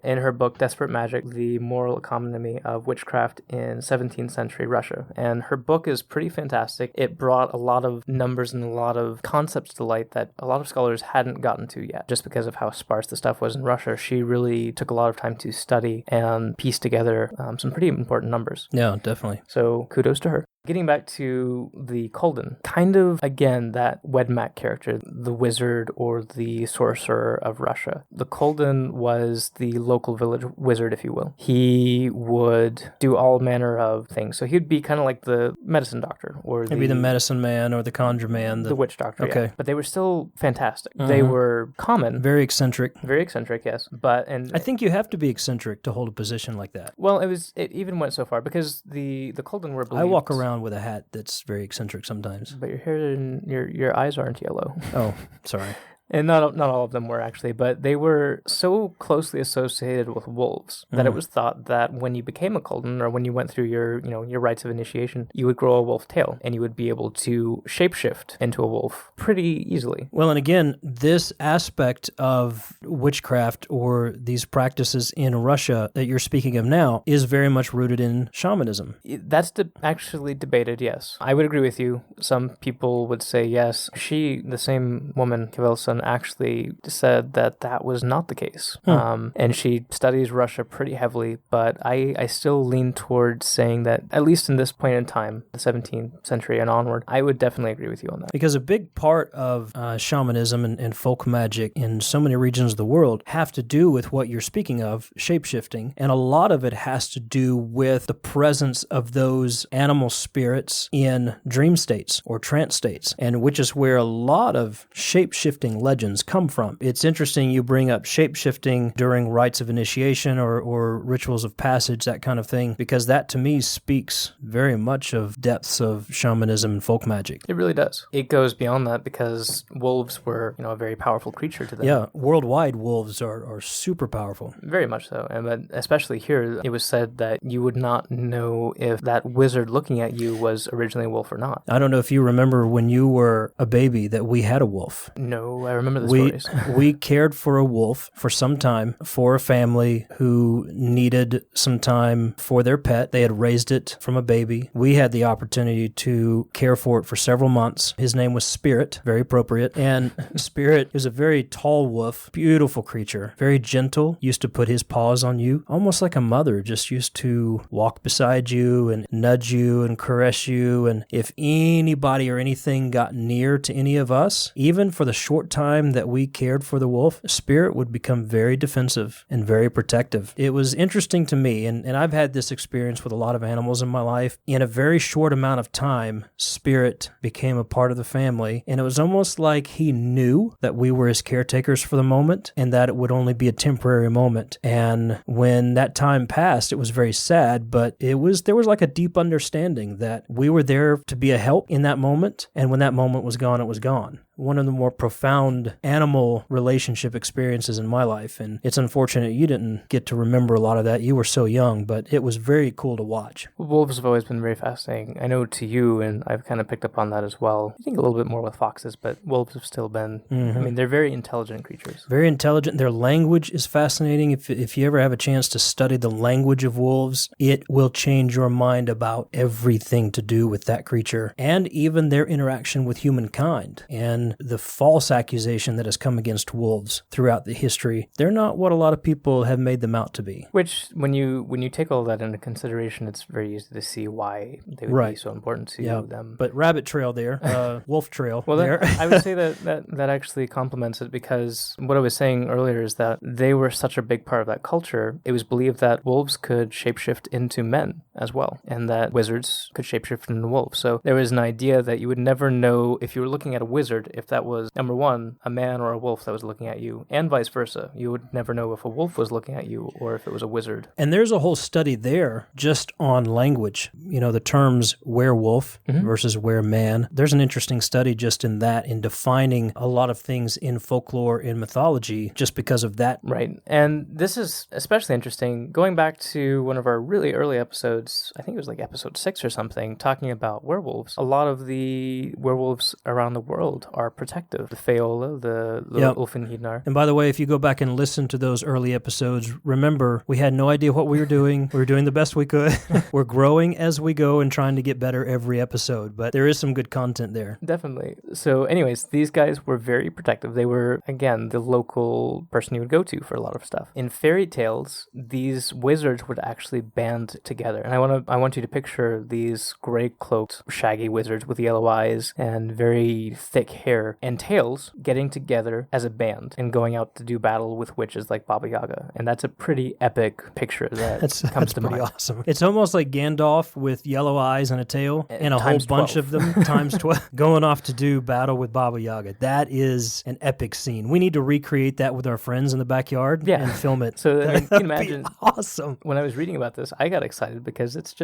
in her book Desperate Magic, The Moral Economy of Witchcraft in 17th Century Russia. And her book is pretty fantastic. It brought a lot of numbers and a lot of concepts to light that a lot of scholars hadn't gotten to yet. Just because of how sparse the stuff was in Russia, she really took a lot of time to study and piece together some pretty important numbers. Yeah, definitely. So kudos to her. Getting back to the Kolden, kind of, again, that Wedmak character, the wizard or the sorcerer of Russia. The Kolden was the local village wizard, if you will. He would do all manner of things. So he'd be kind of like the medicine doctor, or maybe the medicine man or the conjure man. The witch doctor, okay. Yeah. But they were still fantastic. They were common. Very eccentric. Very eccentric, yes. And I think you have to be eccentric to hold a position like that. Well, it even went so far because the Kolden were believed... I walk around with a hat that's very eccentric sometimes. But your hair and your eyes aren't yellow. Oh, sorry. And not all of them were actually, but they were so closely associated with wolves that it was thought that when you became a Kolden, or when you went through your rites of initiation, you would grow a wolf tail and you would be able to shapeshift into a wolf pretty easily. Well, and again, this aspect of witchcraft or these practices in Russia that you're speaking of now is very much rooted in shamanism. That's actually debated, yes. I would agree with you. Some people would say yes. The same woman, Kivelson, actually said that was not the case. And she studies Russia pretty heavily, but I still lean towards saying that, at least in this point in time, the 17th century and onward, I would definitely agree with you on that. Because a big part of shamanism and folk magic in so many regions of the world have to do with what you're speaking of, shape-shifting, and a lot of it has to do with the presence of those animal spirits in dream states or trance states, and which is where a lot of shape-shifting legends come from. It's interesting you bring up shape-shifting during rites of initiation or rituals of passage, that kind of thing, because that to me speaks very much of depths of shamanism and folk magic. It really does. It goes beyond that because wolves were, a very powerful creature to them. Yeah, worldwide wolves are super powerful. Very much so. But especially here, it was said that you would not know if that wizard looking at you was originally a wolf or not. I don't know if you remember when you were a baby that we had a wolf. No, I remember the stories. We cared for a wolf for some time for a family who needed some time for their pet. They had raised it from a baby. We had the opportunity to care for it for several months. His name was Spirit, very appropriate. And Spirit is a very tall wolf, beautiful creature, very gentle, used to put his paws on you, almost like a mother, just used to walk beside you and nudge you and caress you. And if anybody or anything got near to any of us, even for the short time that we cared for the wolf, Spirit would become very defensive and very protective. It was interesting to me, and I've had this experience with a lot of animals in my life. In a very short amount of time, Spirit became a part of the family, and it was almost like he knew that we were his caretakers for the moment and that it would only be a temporary moment. And when that time passed, it was very sad, but there was like a deep understanding that we were there to be a help in that moment, and when that moment was gone, it was gone. One of the more profound animal relationship experiences in my life, and it's unfortunate you didn't get to remember a lot of that. You were so young, but it was very cool to watch. Wolves have always been very fascinating. I know to you, and I've kind of picked up on that as well. I think a little bit more with foxes, but wolves have still been, they're very intelligent creatures. Very intelligent. Their language is fascinating. If you ever have a chance to study the language of wolves, it will change your mind about everything to do with that creature and even their interaction with humankind. And the false accusation that has come against wolves throughout the history, they're not what a lot of people have made them out to be. Which, when you take all that into consideration, it's very easy to see why they would be so important to them. But rabbit trail there, wolf trail there. I would say that actually complements it, because what I was saying earlier is that they were such a big part of that culture. It was believed that wolves could shapeshift into men as well, and that wizards could shapeshift into wolves. So there was an idea that you would never know if you were looking at a wizard if that was, number one, a man or a wolf that was looking at you, and vice versa. You would never know if a wolf was looking at you or if it was a wizard. And there's a whole study there just on language. The terms werewolf versus wereman. There's an interesting study just in that, in defining a lot of things in folklore, in mythology, just because of that. Right. And this is especially interesting. Going back to one of our really early episodes, I think it was like episode 6 or something, talking about werewolves. A lot of the werewolves around the world are protective. The Feola, the Ulfenhidnar. And by the way, if you go back and listen to those early episodes, remember, we had no idea what we were doing. We were doing the best we could. We're growing as we go and trying to get better every episode, but there is some good content there. Definitely. So anyways, these guys were very protective. They were, again, the local person you would go to for a lot of stuff. In fairy tales, these wizards would actually band together. And I want you to picture these gray-cloaked, shaggy wizards with yellow eyes and very thick hair and tails getting together as a band and going out to do battle with witches like Baba Yaga. And that's a pretty epic picture that comes to mind. That's pretty awesome. It's almost like Gandalf with yellow eyes and a tail and a whole bunch of them times 12 going off to do battle with Baba Yaga. That is an epic scene. We need to recreate that with our friends in the backyard and film it. So you can imagine. Awesome. When I was reading about this, I got excited because it's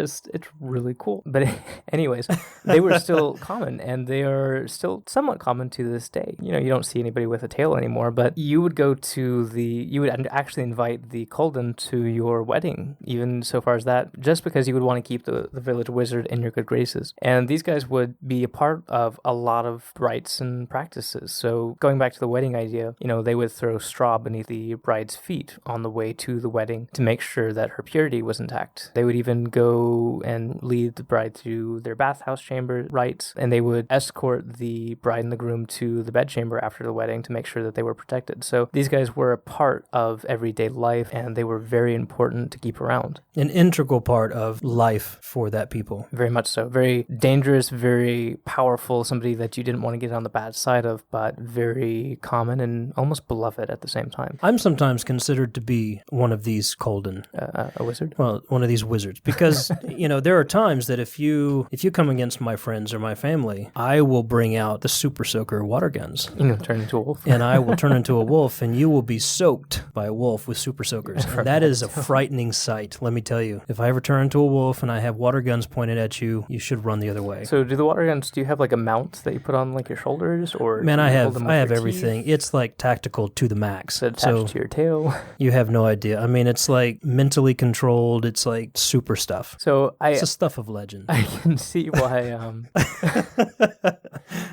really cool. But anyways, they were still common, and they are still somewhat common to this day. You don't see anybody with a tail anymore, but you would you would actually invite the Colden to your wedding, even so far as that, just because you would want to keep the village wizard in your good graces. And these guys would be a part of a lot of rites and practices. So going back to the wedding idea, they would throw straw beneath the bride's feet on the way to the wedding to make sure that her purity was intact. They would even go and lead the bride through their bathhouse chamber rites, and they would escort the bride and the groom to the bedchamber after the wedding to make sure that they were protected. So these guys were a part of everyday life, and they were very important to keep around. An integral part of life for that people. Very much so. Very dangerous, very powerful, somebody that you didn't want to get on the bad side of, but very common and almost beloved at the same time. I'm sometimes considered to be one of these Colden. A wizard? Well, one of these wizards. Because, there are times that if you come against my friends or my family, I will bring out the super soaker water guns. You're going to turn into a wolf. And I will turn into a wolf, and you will be soaked by a wolf with super soakers. And that is a frightening sight, let me tell you. If I ever turn into a wolf and I have water guns pointed at you, you should run the other way. So do the water guns, do you have like a mount that you put on like your shoulders? Or Man, I have everything. It's like tactical to the max. Is it attached to your tail? You have no idea. I mean, it's like mentally controlled. It's like super stuff. So it's the stuff of legend. I can see why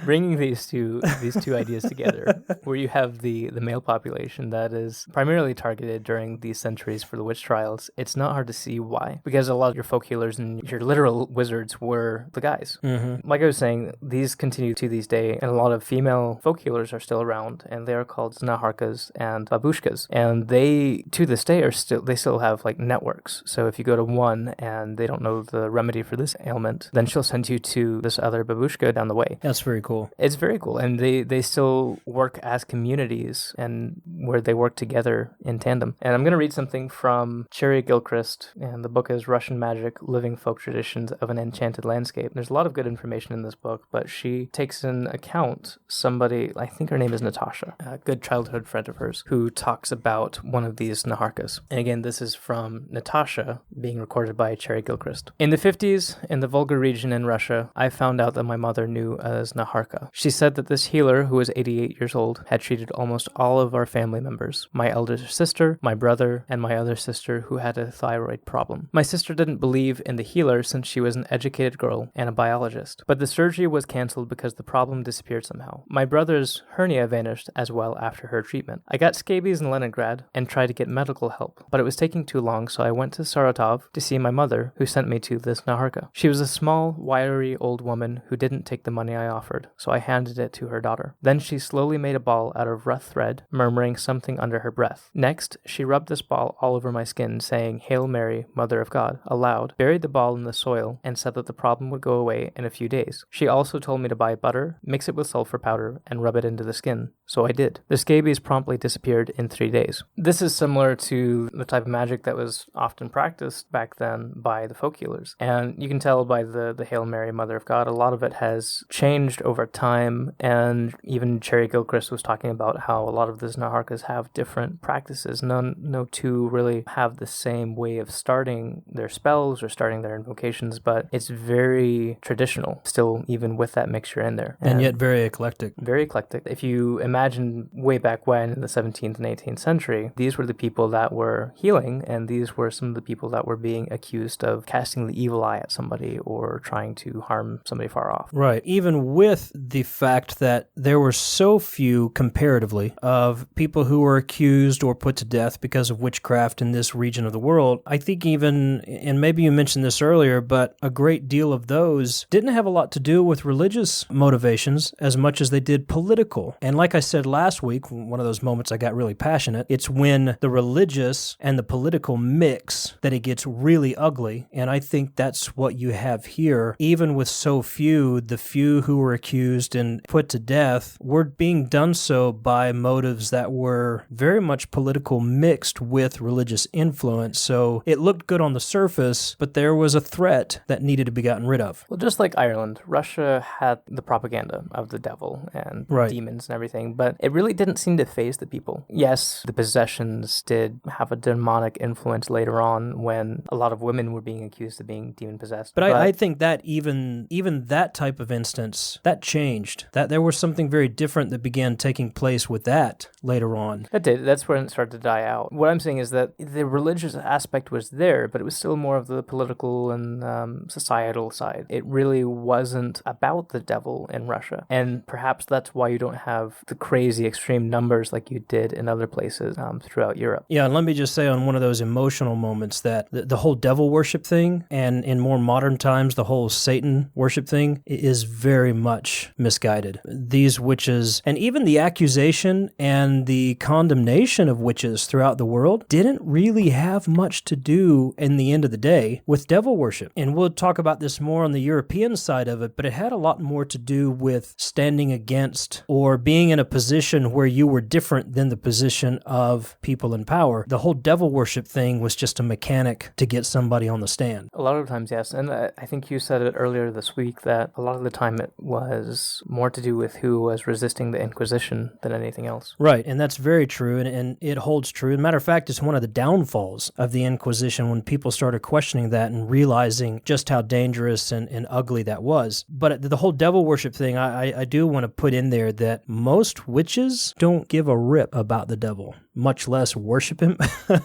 bringing these two ideas together, where you have the male population that is primarily targeted during these centuries for the witch trials, it's not hard to see why. Because a lot of your folk healers and your literal wizards were the guys. Mm-hmm. Like I was saying, these continue to this day, and a lot of female folk healers are still around, and they are called Znaharkas and Babushkas. And they, to this day, still have like networks. So if you go to one and they don't know the remedy for this ailment, then she'll send you to this other babushka down the way. That's very cool. It's very cool. And they still work as communities and where they work together in tandem. And I'm going to read something from Cherry Gilchrist, and the book is Russian Magic, Living Folk Traditions of an Enchanted Landscape. There's a lot of good information in this book, but she takes in account somebody, I think her name is Natasha, a good childhood friend of hers, who talks about one of these Naharkas. And again, this is from Natasha, being recorded by Cherry Gilchrist. In the 50s, in the Volga region in Russia, I found out that my mother knew as Naharka. She said that this healer, who was 88 years old, had treated almost all of our family members, my elder sister, my brother, and my other sister who had a thyroid problem. My sister didn't believe in the healer since she was an educated girl and a biologist, but the surgery was cancelled because the problem disappeared somehow. My brother's hernia vanished as well after her treatment. I got scabies in Leningrad and tried to get medical help, but it was taking too long, so I went to Saratov to see my mother, who sent me to this Naharka. She was a small, wiry old woman who didn't take the money I offered, so I handed it to her daughter. Then she slowly made a ball out of rough thread, murmuring something under her breath. Next, she rubbed this ball all over my skin, saying, "Hail Mary, Mother of God," aloud, buried the ball in the soil, and said that the problem would go away in a few days. She also told me to buy butter, mix it with sulfur powder, and rub it into the skin. So I did. The scabies promptly disappeared in 3 days. This is similar to the type of magic that was often practiced back then by the folk healers. And you can tell by the Hail Mary, Mother of God, a lot of it has changed over time. And even Cherry Gilchrist was talking about how a lot of these Naharkas have different practices. No two really have the same way of starting their spells or starting their invocations, but it's very traditional still, even with that mixture in there. And yet very eclectic. Very eclectic. If you imagine way back when in the 17th and 18th century, these were the people that were healing, and these were some of the people that were being accused of casting the evil eye at somebody or trying to harm somebody far off. Right. Even with the fact that there were so few, comparatively, of people who were accused or put to death because of witchcraft in this region of the world, I think even, and maybe you mentioned this earlier, but a great deal of those didn't have a lot to do with religious motivations as much as they did political. And like I said last week, one of those moments I got really passionate, it's when the religious and the political mix that it gets really ugly. And I think that's what you have here. Even with so few, the few who were accused and put to death were being done so by motives that were very much political mixed with religious influence. So it looked good on the surface, but there was a threat that needed to be gotten rid of. Well, just like Ireland, Russia had the propaganda of the devil and demons and everything, but it really didn't seem to faze the people. Yes, the possessions did have a demonic influence later on when a lot of women were being accused of being demon-possessed. But I think that even that type of instance, that changed. That there was something very different that began taking place with that later on. That did. That's when it started to die out. What I'm saying is that the religious aspect was there, but it was still more of the political and societal side. It really wasn't about the devil in Russia. And perhaps that's why you don't have the crazy extreme numbers like you did in other places throughout Europe. Yeah, and let me just say on one of those emotional moments that the whole devil worship thing, and in more modern times, the whole Satan worship thing is very much misguided. These witches, and even the accusation and the condemnation of witches throughout the world, didn't really have much to do, in the end of the day, with devil worship. And we'll talk about this more on the European side of it, but it had a lot more to do with standing against or being in a position where you were different than the position of people in power. The whole devil worship thing was just a mechanic to get somebody on the stand. A lot of times, yes. And I think you said it earlier this week that a lot of the time it was more to do with who was resisting the Inquisition than anything else. Right, and that's very true, and it holds true. As a matter of fact, it's one of the downfalls of the Inquisition when people started questioning that and realizing just how dangerous and ugly that was. But the whole devil worship thing, I do want to put in there that most witches don't give a rip about the devil, much less worship him.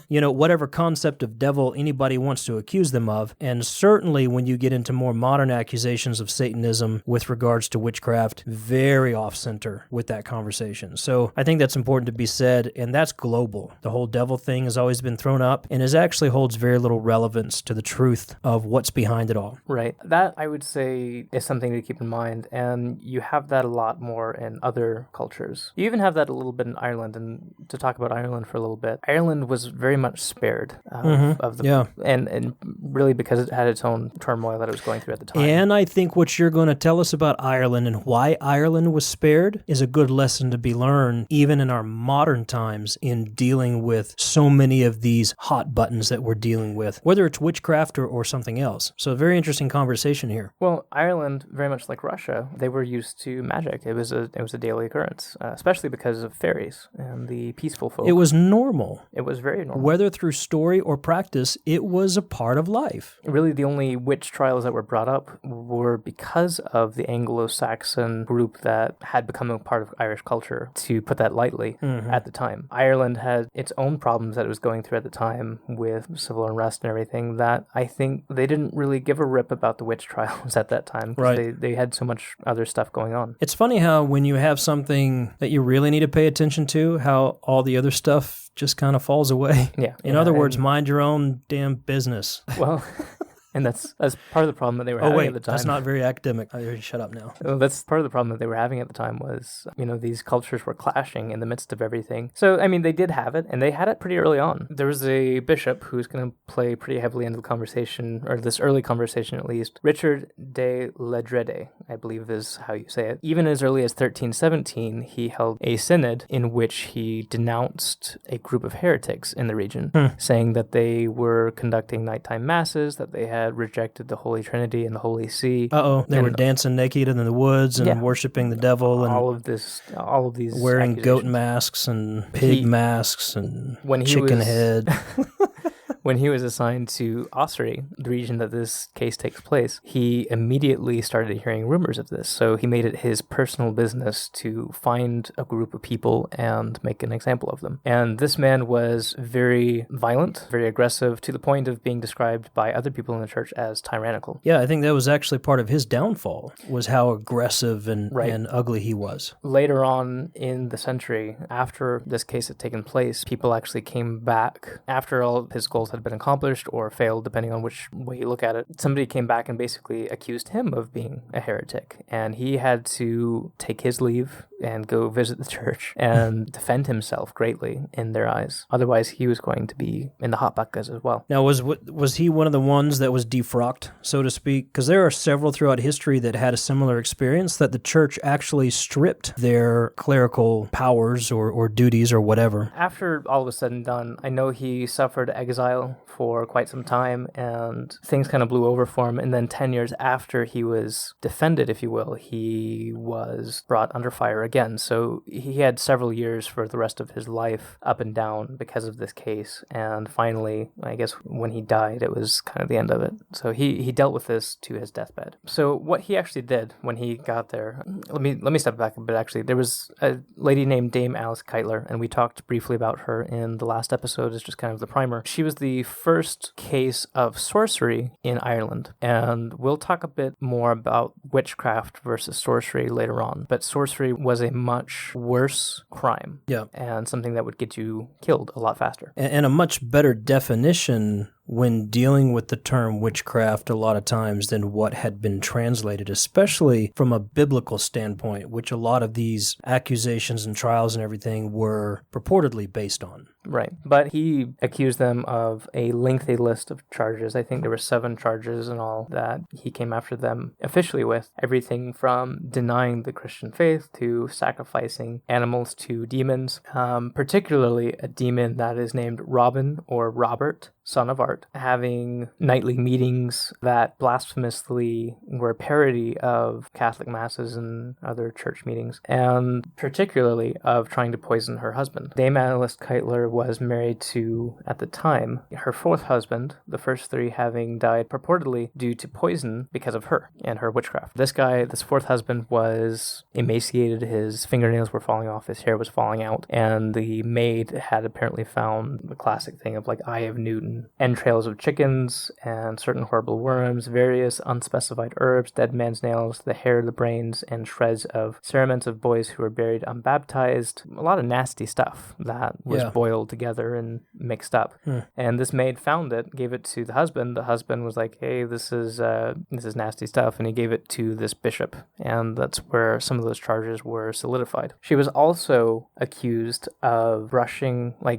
Whatever concept of devil anybody wants to accuse them of. And certainly when you get into more modern accusations of Satanism with regards to witchcraft, very off-center with that conversation. So I think that's important to be said, and that's global. The whole devil thing has always been thrown up, and it actually holds very little relevance to the truth of what's behind it all. Right. That, I would say, is something to keep in mind, and you have that a lot more in other cultures. You even have that a little bit in Ireland, and to talk about Ireland for a little bit, Ireland was very much spared of the... Yeah. And really because it had its own turmoil that it was going through at the time. And I think what you're going to tell us about Ireland and why Ireland was spared is a good lesson to be learned even in our modern times in dealing with so many of these hot buttons that we're dealing with, whether it's witchcraft or something else. So a very interesting conversation here. Well, Ireland, very much like Russia, they were used to magic. It was a daily occurrence, especially because of fairies and the peaceful folk. It was normal. It was very normal. Whether through story or practice, it was a part of life. Really, the only witch trials that were brought up were because of the Anglo-Saxon group that had become a part of Irish culture, to put that lightly, at the time. Ireland had its own problems that it was going through at the time with civil unrest and everything that I think they didn't really give a rip about the witch trials at that time because Right. they had so much other stuff going on. It's funny how when you have something that you really need to pay attention to, how all the other stuff just kind of falls away. Yeah. In other words, mind your own damn business. Well, and that's part of the problem that they were having at the time. That's not very academic. Shut up now. Well, that's part of the problem that they were having at the time was, these cultures were clashing in the midst of everything. So, they did have it, and they had it pretty early on. There was a bishop who's going to play pretty heavily into the conversation, or this early conversation at least, Richard de Ledrede, I believe is how you say it. Even as early as 1317, he held a synod in which he denounced a group of heretics in the region, saying that they were conducting nighttime masses, that they had rejected the Holy Trinity and the Holy See. They were dancing naked in the woods and worshiping the devil and all of these wearing goat masks and pig masks and chicken head. When he was assigned to Ossory, the region that this case takes place, he immediately started hearing rumors of this. So he made it his personal business to find a group of people and make an example of them. And this man was very violent, very aggressive, to the point of being described by other people in the church as tyrannical. Yeah, I think that was actually part of his downfall, was how aggressive and ugly he was. Later on in the century, after this case had taken place, people actually came back after all of his goals had been accomplished or failed, depending on which way you look at it. Somebody came back and basically accused him of being a heretic, and he had to take his leave and go visit the church and defend himself greatly in their eyes. Otherwise, he was going to be in the hot buckets as well. Now, was he one of the ones that was defrocked, so to speak? Because there are several throughout history that had a similar experience, that the church actually stripped their clerical powers or duties or whatever. After all was said and done, I know he suffered exile for quite some time, and things kind of blew over for him. And then 10 years after he was defended, if you will, he was brought under fire again. So he had several years for the rest of his life up and down because of this case. And finally, I guess when he died, it was kind of the end of it. So he dealt with this to his deathbed. So what he actually did when he got there, let me step back a bit actually. There was a lady named Dame Alice Keitler, and we talked briefly about her in the last episode as just kind of the primer. She was the first case of sorcery in Ireland, and we'll talk a bit more about witchcraft versus sorcery later on, but sorcery was a much worse crime, and something that would get you killed a lot faster. And a much better definition when dealing with the term witchcraft a lot of times than what had been translated, especially from a biblical standpoint, which a lot of these accusations and trials and everything were purportedly based on. Right. But he accused them of a lengthy list of charges. I think there were 7 charges in all that he came after them officially with. Everything from denying the Christian faith to sacrificing animals to demons, particularly a demon that is named Robin or Robert, son of art, having nightly meetings that blasphemously were a parody of Catholic masses and other church meetings, and particularly of trying to poison her husband. Dame Alice Keitler was married to, at the time, her 4th husband, the first 3 having died purportedly due to poison because of her and her witchcraft. This 4th husband was emaciated, his fingernails were falling off, his hair was falling out, and the maid had apparently found the classic thing of like Eye of Newton, entrails of chickens and certain horrible worms, various unspecified herbs, dead man's nails, the hair, the brains, and shreds of cerements of boys who were buried unbaptized. A lot of nasty stuff that was boiled together and mixed up. And this maid found it, gave it to the husband. The husband was like, "Hey, this is nasty stuff," and he gave it to this bishop, and that's where some of those charges were solidified. She was also accused of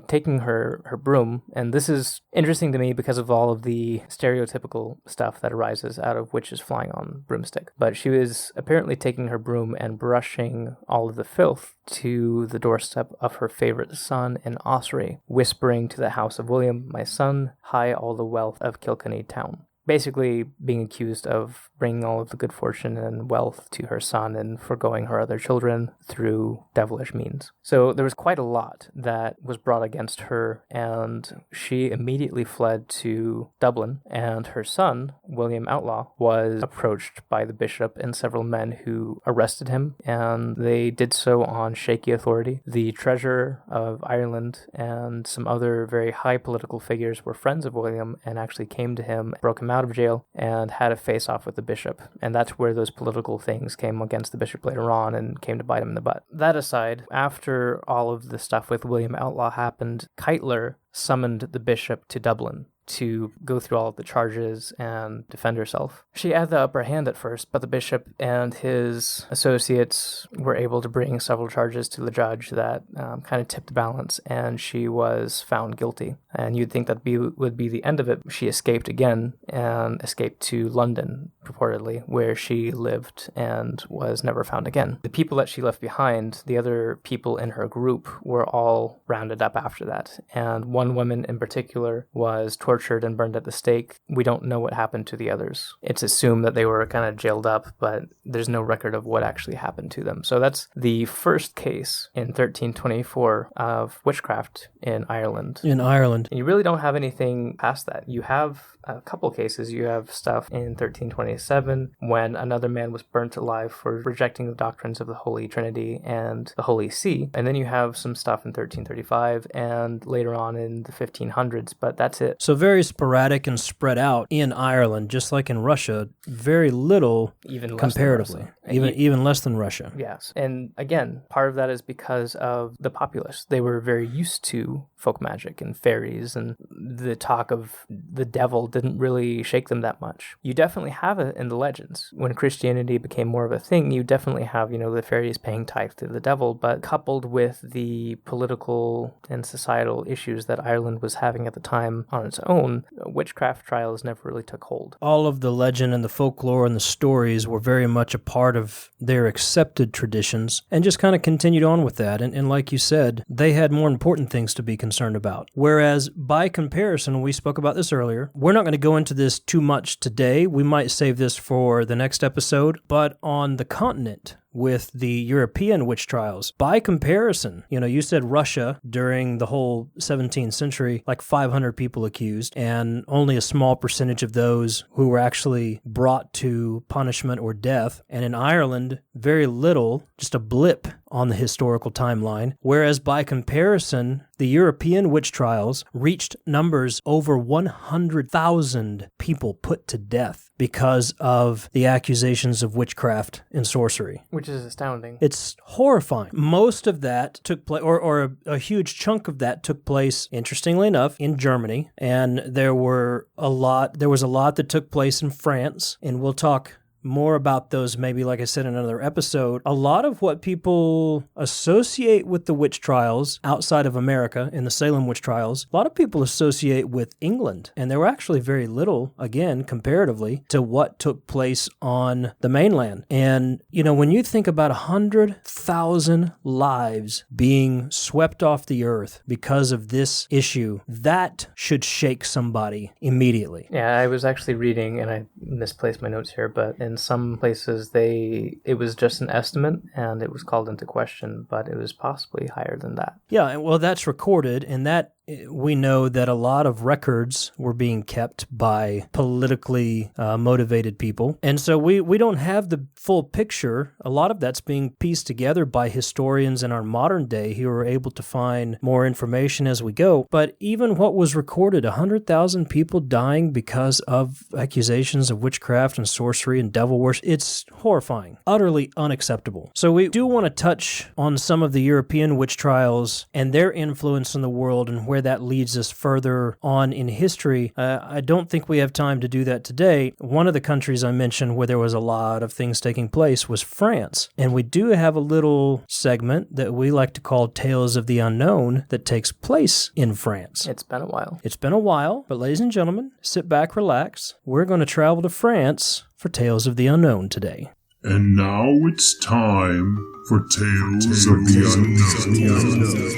taking her broom, and this is interesting to me because of all of the stereotypical stuff that arises out of witches flying on broomstick. But she was apparently taking her broom and brushing all of the filth to the doorstep of her favorite son in Ossory, whispering to the house of William, "My son, hie all the wealth of Kilkenny town." Basically being accused of bringing all of the good fortune and wealth to her son and foregoing her other children through devilish means. So there was quite a lot that was brought against her, and she immediately fled to Dublin, and her son, William Outlaw, was approached by the bishop and several men who arrested him, and they did so on shaky authority. The treasurer of Ireland and some other very high political figures were friends of William and actually came to him, broke him out of jail, and had a face-off with the bishop. And that's where those political things came against the bishop later on and came to bite him in the butt. That aside, after all of the stuff with William Outlaw happened, Keitler summoned the bishop to Dublin to go through all of the charges and defend herself. She had the upper hand at first, but the bishop and his associates were able to bring several charges to the judge that kind of tipped the balance, and she was found guilty. And you'd think that would be the end of it. She escaped again and escaped to London, purportedly, where she lived and was never found again. The people that she left behind, the other people in her group, were all rounded up after that. And one woman in particular was tortured and burned at the stake. We don't know what happened to the others. It's assumed that they were kind of jailed up, but there's no record of what actually happened to them. So that's the first case in 1324 of witchcraft in Ireland. In Ireland. And you really don't have anything past that. You have a couple cases. You have stuff in 1327 when another man was burnt alive for rejecting the doctrines of the Holy Trinity and the Holy See. And then you have some stuff in 1335 and later on in the 1500s, but that's it. So very sporadic and spread out in Ireland, just like in Russia. Very little, even less comparatively, even less than Russia. Yes, and again, part of that is because of the populace. They were very used to folk magic and fairies, and the talk of the devil didn't really shake them that much. You definitely have it in the legends. When Christianity became more of a thing, you definitely have, the fairies paying tithe to the devil, but coupled with the political and societal issues that Ireland was having at the time on its own, witchcraft trials never really took hold. All of the legend and the folklore and the stories were very much a part of their accepted traditions and just kind of continued on with that. And like you said, they had more important things to be concerned about. Whereas by comparison, we spoke about this earlier, we're not going to go into this too much today. We might save this for the next episode, but on the continent, with the European witch trials. By comparison, you said Russia during the whole 17th century, like 500 people accused, and only a small percentage of those who were actually brought to punishment or death. And in Ireland, very little, just a blip on the historical timeline. Whereas by comparison, the European witch trials reached numbers over 100,000 people put to death because of the accusations of witchcraft and sorcery. Which is astounding. It's horrifying. Most of that took place, or a huge chunk of that took place, interestingly enough, in Germany. And there was a lot that took place in France. And we'll talk more about those, maybe, like I said, in another episode. A lot of what people associate with the witch trials outside of America, in the Salem witch trials, a lot of people associate with England. And there were actually very little, again, comparatively, to what took place on the mainland. And, when you think about 100,000 lives being swept off the earth because of this issue, that should shake somebody immediately. Yeah, I was actually reading, and I misplaced my notes here, but in some places it was just an estimate, and it was called into question, but it was possibly higher than that. Yeah, well, that's recorded, and that we know that a lot of records were being kept by politically motivated people. And so we don't have the full picture. A lot of that's being pieced together by historians in our modern day who are able to find more information as we go. But even what was recorded, 100,000 people dying because of accusations of witchcraft and sorcery and devil worship, it's horrifying, utterly unacceptable. So we do want to touch on some of the European witch trials and their influence in the world and where that leads us further on in history. I don't think we have time to do that today. One of the countries I mentioned where there was a lot of things taking place was France. And we do have a little segment that we like to call Tales of the Unknown that takes place in France. It's been a while. It's been a while, but ladies and gentlemen, sit back, relax. We're going to travel to France for Tales of the Unknown today. And now it's time for Tales of the Unknown.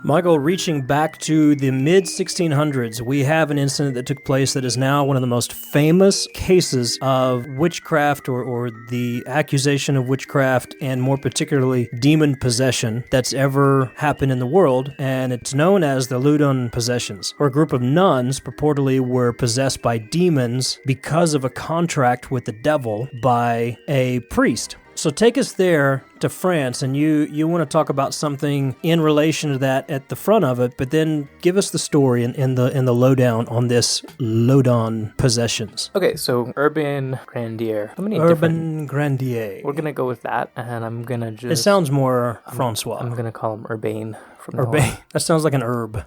Michael, reaching back to the mid-1600s, we have an incident that took place that is now one of the most famous cases of witchcraft or the accusation of witchcraft and more particularly demon possession that's ever happened in the world, and it's known as the Loudon Possessions, where a group of nuns purportedly were possessed by demons because of a contract with the devil by a priest. So take us there to France, and you want to talk about something in relation to that at the front of it, but then give us the story in the lowdown on this Loudon Possessions. Okay, so Urbain Grandier. Urbain Grandier. We're gonna go with that, and I'm gonna just. It sounds more Francois. I'm gonna call him Urbain. Urbain. That sounds like an herb.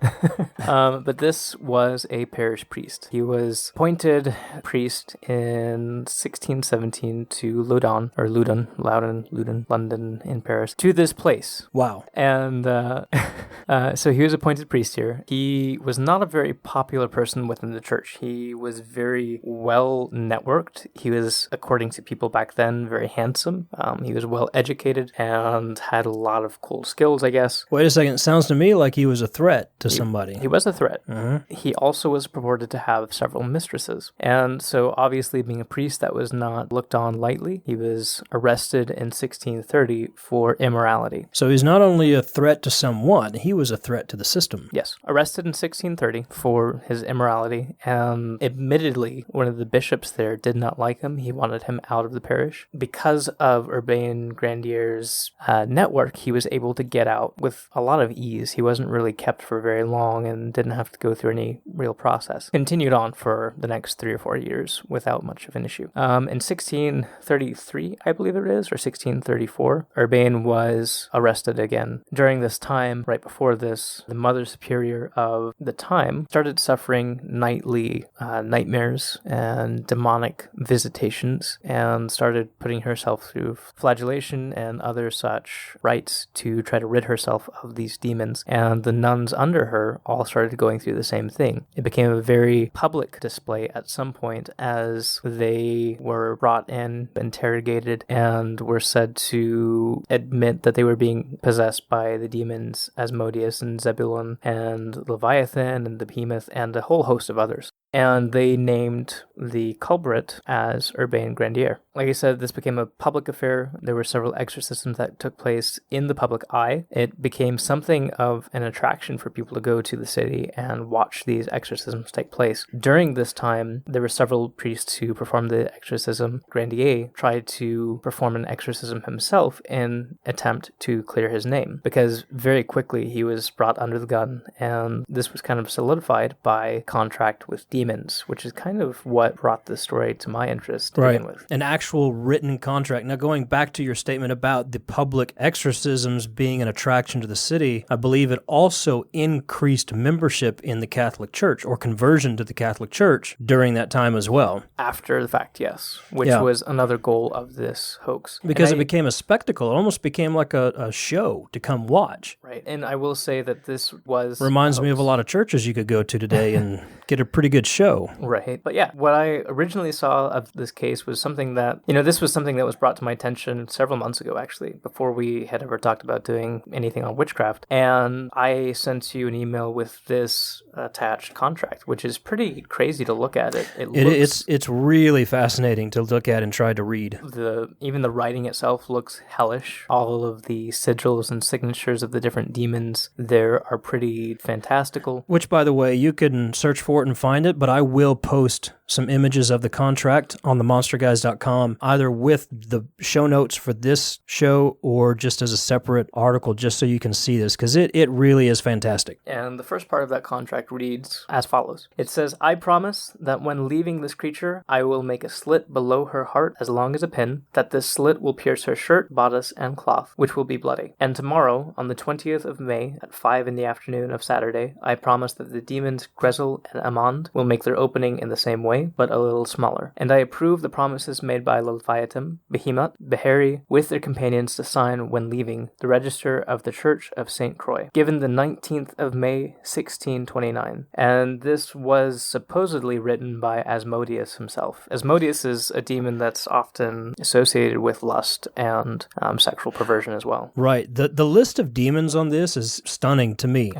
But this was a parish priest. He was appointed priest in 1617 to Loudon, London in Paris, to this place. Wow. And so he was appointed priest here. He was not a very popular person within the church. He was very well networked. He was, according to people back then, very handsome. He was well educated and had a lot of cool skills, I guess. Wait a second. Sounds to me like he was a threat to somebody. He was a threat. Mm-hmm. He also was purported to have several mistresses. And so obviously being a priest, that was not looked on lightly. He was arrested in 1630 for immorality. So he's not only a threat to someone, he was a threat to the system. Yes. Arrested in 1630 for his immorality. And admittedly, one of the bishops there did not like him. He wanted him out of the parish. Because of Urbain Grandier's network, he was able to get out with a lot of ease. He wasn't really kept for very long and didn't have to go through any real process. Continued on for the next 3 or 4 years without much of an issue. In 1633, I believe it is, or 1634, Urbain was arrested again. During this time, right before this, the Mother Superior of the time started suffering nightly nightmares and demonic visitations and started putting herself through flagellation and other such rites to try to rid herself of these demons, and the nuns under her all started going through the same thing. It became a very public display at some point as they were brought in, interrogated, and were said to admit that they were being possessed by the demons Asmodeus and Zebulon and Leviathan and the Behemoth and a whole host of others. And they named the culprit as Urbain Grandier. Like I said, this became a public affair. There were several exorcisms that took place in the public eye. It became something of an attraction for people to go to the city and watch these exorcisms take place. During this time, there were several priests who performed the exorcism. Grandier tried to perform an exorcism himself in attempt to clear his name, because very quickly he was brought under the gun, and this was kind of solidified by contract with demons. demons, which is kind of what brought this story to my interest to begin with. An actual written contract. Now, going back to your statement about the public exorcisms being an attraction to the city, I believe it also increased membership in the Catholic Church or conversion to the Catholic Church during that time as well. After the fact, yes, which was another goal of this hoax. Because it became a spectacle. It almost became like a show to come watch. Right. And I will say that this was... Reminds me of a lot of churches you could go to today and get a pretty good show. Right. But yeah, what I originally saw of this case was something that, this was something that was brought to my attention several months ago, actually, before we had ever talked about doing anything on witchcraft. And I sent you an email with this attached contract, which is pretty crazy to look at. It's really fascinating to look at and try to read. Even the writing itself looks hellish. All of the sigils and signatures of the different demons there are pretty fantastical. Which, by the way, you can search for it and find it, but I will post some images of the contract on themonsterguys.com, either with the show notes for this show or just as a separate article, just so you can see this, because it really is fantastic. And the first part of that contract reads as follows. It says, I promise that when leaving this creature, I will make a slit below her heart as long as a pin, that this slit will pierce her shirt, bodice, and cloth, which will be bloody. And tomorrow, on the 20th of May, at 5 in the afternoon of Saturday, I promise that the demons Grezel and Amand will make their opening in the same way, but a little smaller. And I approve the promises made by Leviathan, Behemoth, Beheri, with their companions to sign when leaving the register of the Church of St. Croix, given the 19th of May, 1629. And this was supposedly written by Asmodeus himself. Asmodeus is a demon that's often associated with lust and sexual perversion as well. Right. The list of demons on this is stunning to me.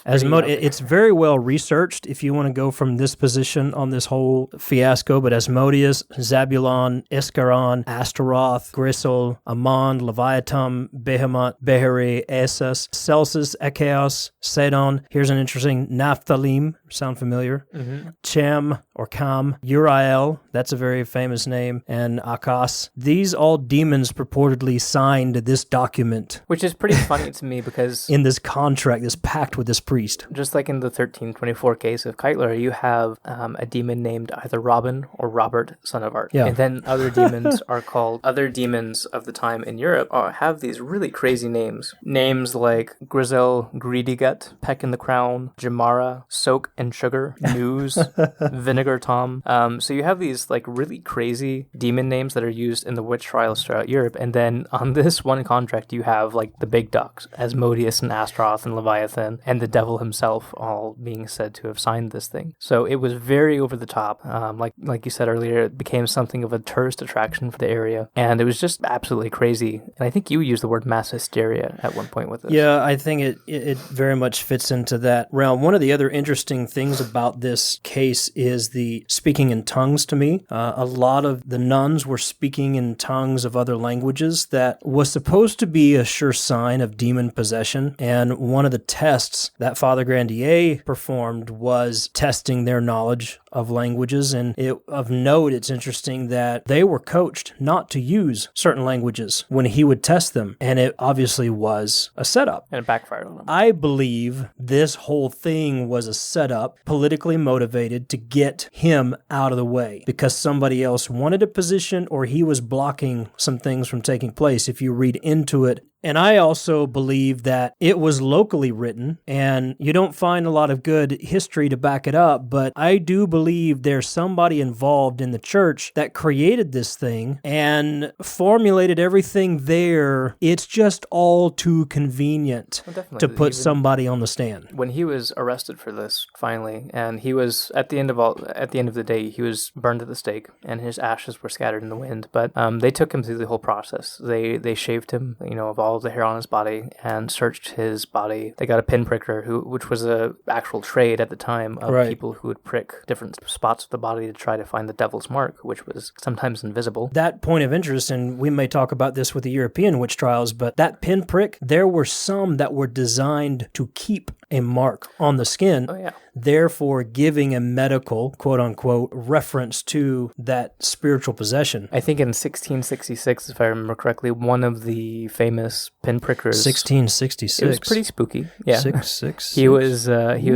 It's very well researched if you want to go from this position on this whole fiasco, but Asmodeus, Zabulon, Iscaron, Astaroth, Grisel, Amand, Leviathan, Behemoth, Beheri, Essus, Celsus, Echaos, Sedon. Here's an interesting Naphthalim, sound familiar? Mm-hmm. Chem or Cam, Uriel, that's a very famous name, and Akas. These all demons purportedly signed this document. Which is pretty funny to me because... in this contract, this pact with this priest. Just like in the 1324 case of Keitler, you have a demon named either Robin or Robert, son of Art. Yeah. And then other demons are called... Other demons of the time in Europe have these really crazy names. Names like Grizel, Greedygut, Peck in the Crown, Jamara, Soak and Sugar, News, Vinegar Tom. So you have these like really crazy demon names that are used in the witch trials throughout Europe. And then on this one contract, you have like the big dogs, Asmodeus and Astaroth and Leviathan, and the devil himself all being said to have signed this thing. So it was very over the top. Like you said earlier, it became something of a tourist attraction for the area. And it was just absolutely crazy. And I think you used the word mass hysteria at one point with this. Yeah, I think it very much fits into that realm. One of the other interesting things about this case is the speaking in tongues to me. A lot of the nuns were speaking in tongues of other languages that was supposed to be a sure sign of demon possession. And one of the tests that Father Grandier performed was testing their knowledge of languages. And of note, it's interesting that they were coached not to use certain languages when he would test them. And it obviously was a setup. And it backfired on them. I believe this whole thing was a setup, politically motivated, to get him out of the way because somebody else wanted a position or he was blocking some things from taking place. If you read into it, And I also believe that it was locally written, and you don't find a lot of good history to back it up, but I do believe there's somebody involved in the church that created this thing and formulated everything there. It's just all too convenient to put somebody on the stand. When he was arrested for this, finally, and he was, at the end of the day, he was burned at the stake, and his ashes were scattered in the wind, but they took him through the whole process. They shaved him, of all of the hair on his body and searched his body. They got a pinpricker, which was a actual trade at the time of people who would prick different spots of the body to try to find the devil's mark, which was sometimes invisible. That point of interest, and we may talk about this with the European witch trials, but that pinprick, there were some that were designed to keep a mark on the skin. Oh, yeah. Therefore giving a medical, quote-unquote, reference to that spiritual possession. I think in 1666, if I remember correctly, one of the famous pinprickers... 1666. It was pretty spooky. Yeah. 666. He was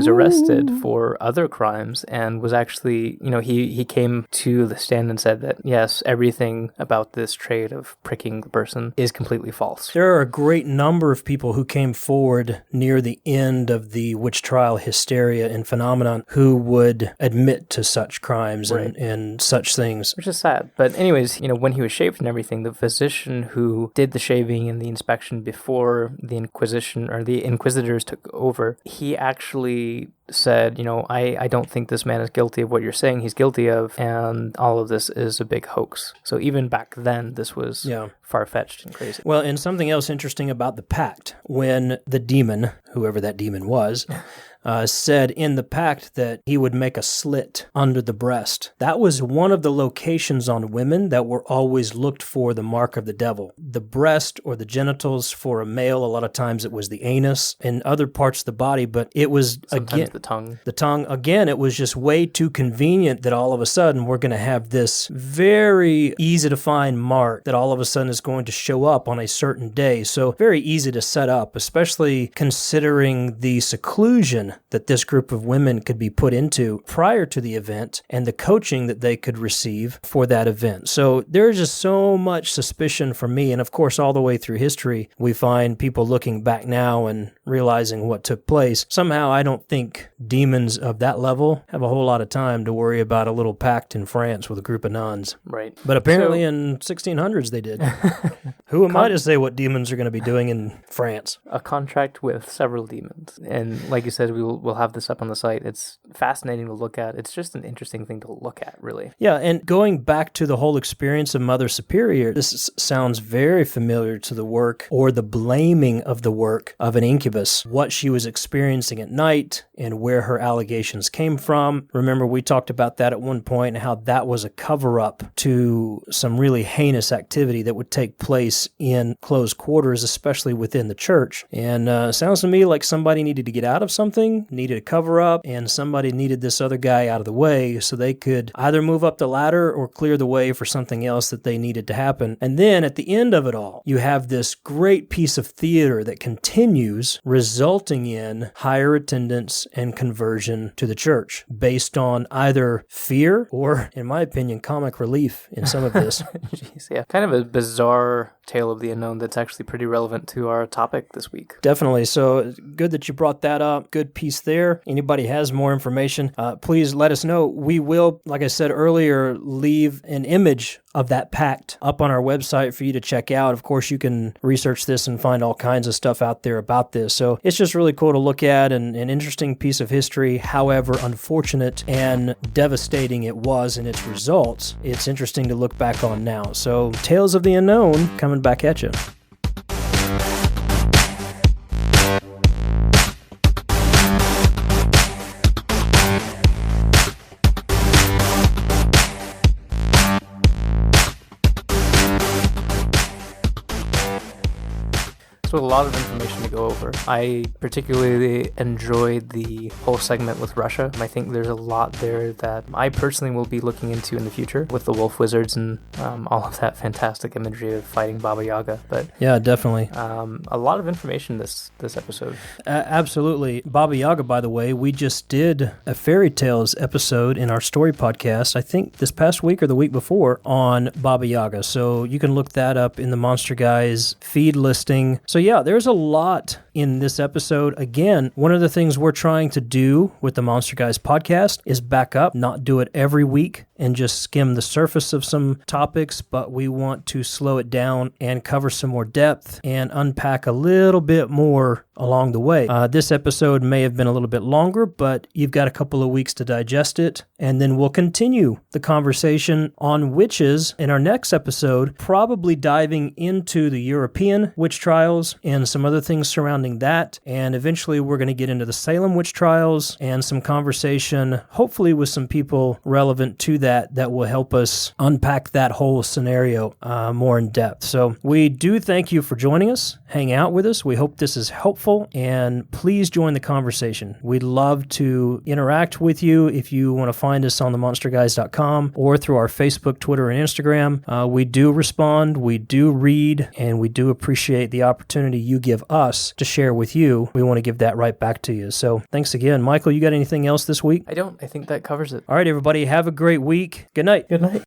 arrested for other crimes and was actually, he came to the stand and said that, yes, everything about this trade of pricking the person is completely false. There are a great number of people who came forward near the end of the witch trial hysteria and phenomenon who would admit to such crimes and such things. Which is sad. But anyways, when he was shaved and everything, the physician who did the shaving and the inspection before the Inquisition or the Inquisitors took over, he actually said, I don't think this man is guilty of what you're saying he's guilty of, and all of this is a big hoax. So even back then, this was far-fetched and crazy. Well, and something else interesting about the pact, when the demon, whoever that demon was, said in the pact that he would make a slit under the breast. That was one of the locations on women that were always looked for the mark of the devil. The breast or the genitals for a male, a lot of times it was the anus and other parts of the body, but it was, sometimes the tongue. The tongue, again, it was just way too convenient that all of a sudden we're going to have this very easy to find mark that all of a sudden is going to show up on a certain day. So very easy to set up, especially considering the seclusion that this group of women could be put into prior to the event and the coaching that they could receive for that event. So there's just so much suspicion for me. And of course, all the way through history, we find people looking back now and realizing what took place. Somehow, I don't think demons of that level have a whole lot of time to worry about a little pact in France with a group of nuns. Right. But apparently in 1600s they did. Who am I to say what demons are going to be doing in France? A contract with several demons. And like you said, we'll have this up on the site. It's fascinating to look at. It's just an interesting thing to look at, really. Yeah, and going back to the whole experience of Mother Superior, this sounds very familiar to the work or the blaming of the work of an incubus, what she was experiencing at night and where her allegations came from. Remember, we talked about that at one point and how that was a cover-up to some really heinous activity that would take place in closed quarters, especially within the church. And sounds to me like somebody needed to get out of something, needed a cover-up, and somebody needed this other guy out of the way so they could either move up the ladder or clear the way for something else that they needed to happen. And then at the end of it all, you have this great piece of theater that continues, resulting in higher attendance and conversion to the church based on either fear or, in my opinion, comic relief in some of this. Jeez, yeah. Kind of a bizarre tale of the unknown that's actually pretty relevant to our topic this week. Definitely. So good that you brought that up. Good piece there. Anybody has more information, please let us know. We will, like I said earlier, leave an image of that pact up on our website for you to check out. Of course, you can research this and find all kinds of stuff out there about this. So it's just really cool to look at and an interesting piece of history. However unfortunate and devastating it was in its results, it's interesting to look back on now. So Tales of the Unknown coming back at you. So a lot of information to go over. I particularly enjoyed the whole segment with Russia. I think there's a lot there that I personally will be looking into in the future with the wolf wizards and all of that fantastic imagery of fighting Baba Yaga. But yeah, definitely. A lot of information this episode. Absolutely. Baba Yaga, by the way, we just did a fairy tales episode in our story podcast, I think this past week or the week before, on Baba Yaga. So you can look that up in the Monster Guys feed listing. So yeah, there's a lot in this episode. Again, one of the things we're trying to do with the Monster Guys podcast is back up, not do it every week and just skim the surface of some topics, but we want to slow it down and cover some more depth and unpack a little bit more along the way. This episode may have been a little bit longer, but you've got a couple of weeks to digest it, and then we'll continue the conversation on witches in our next episode, probably diving into the European witch trials and some other things surrounding surrounding that. And eventually we're going to get into the Salem witch trials and some conversation, hopefully with some people relevant to that will help us unpack that whole scenario more in depth. So we do thank you for joining us, hang out with us. We hope this is helpful, and please join the conversation. We'd love to interact with you. If you want to find us on themonsterguys.com or through our Facebook, Twitter, and Instagram, we do respond, we do read, and we do appreciate the opportunity you give us to share with you. We want to give that right back to you. So thanks again. Michael, you got anything else this week? I don't. I think that covers it. All right, everybody, have a great week. Good night. Good night.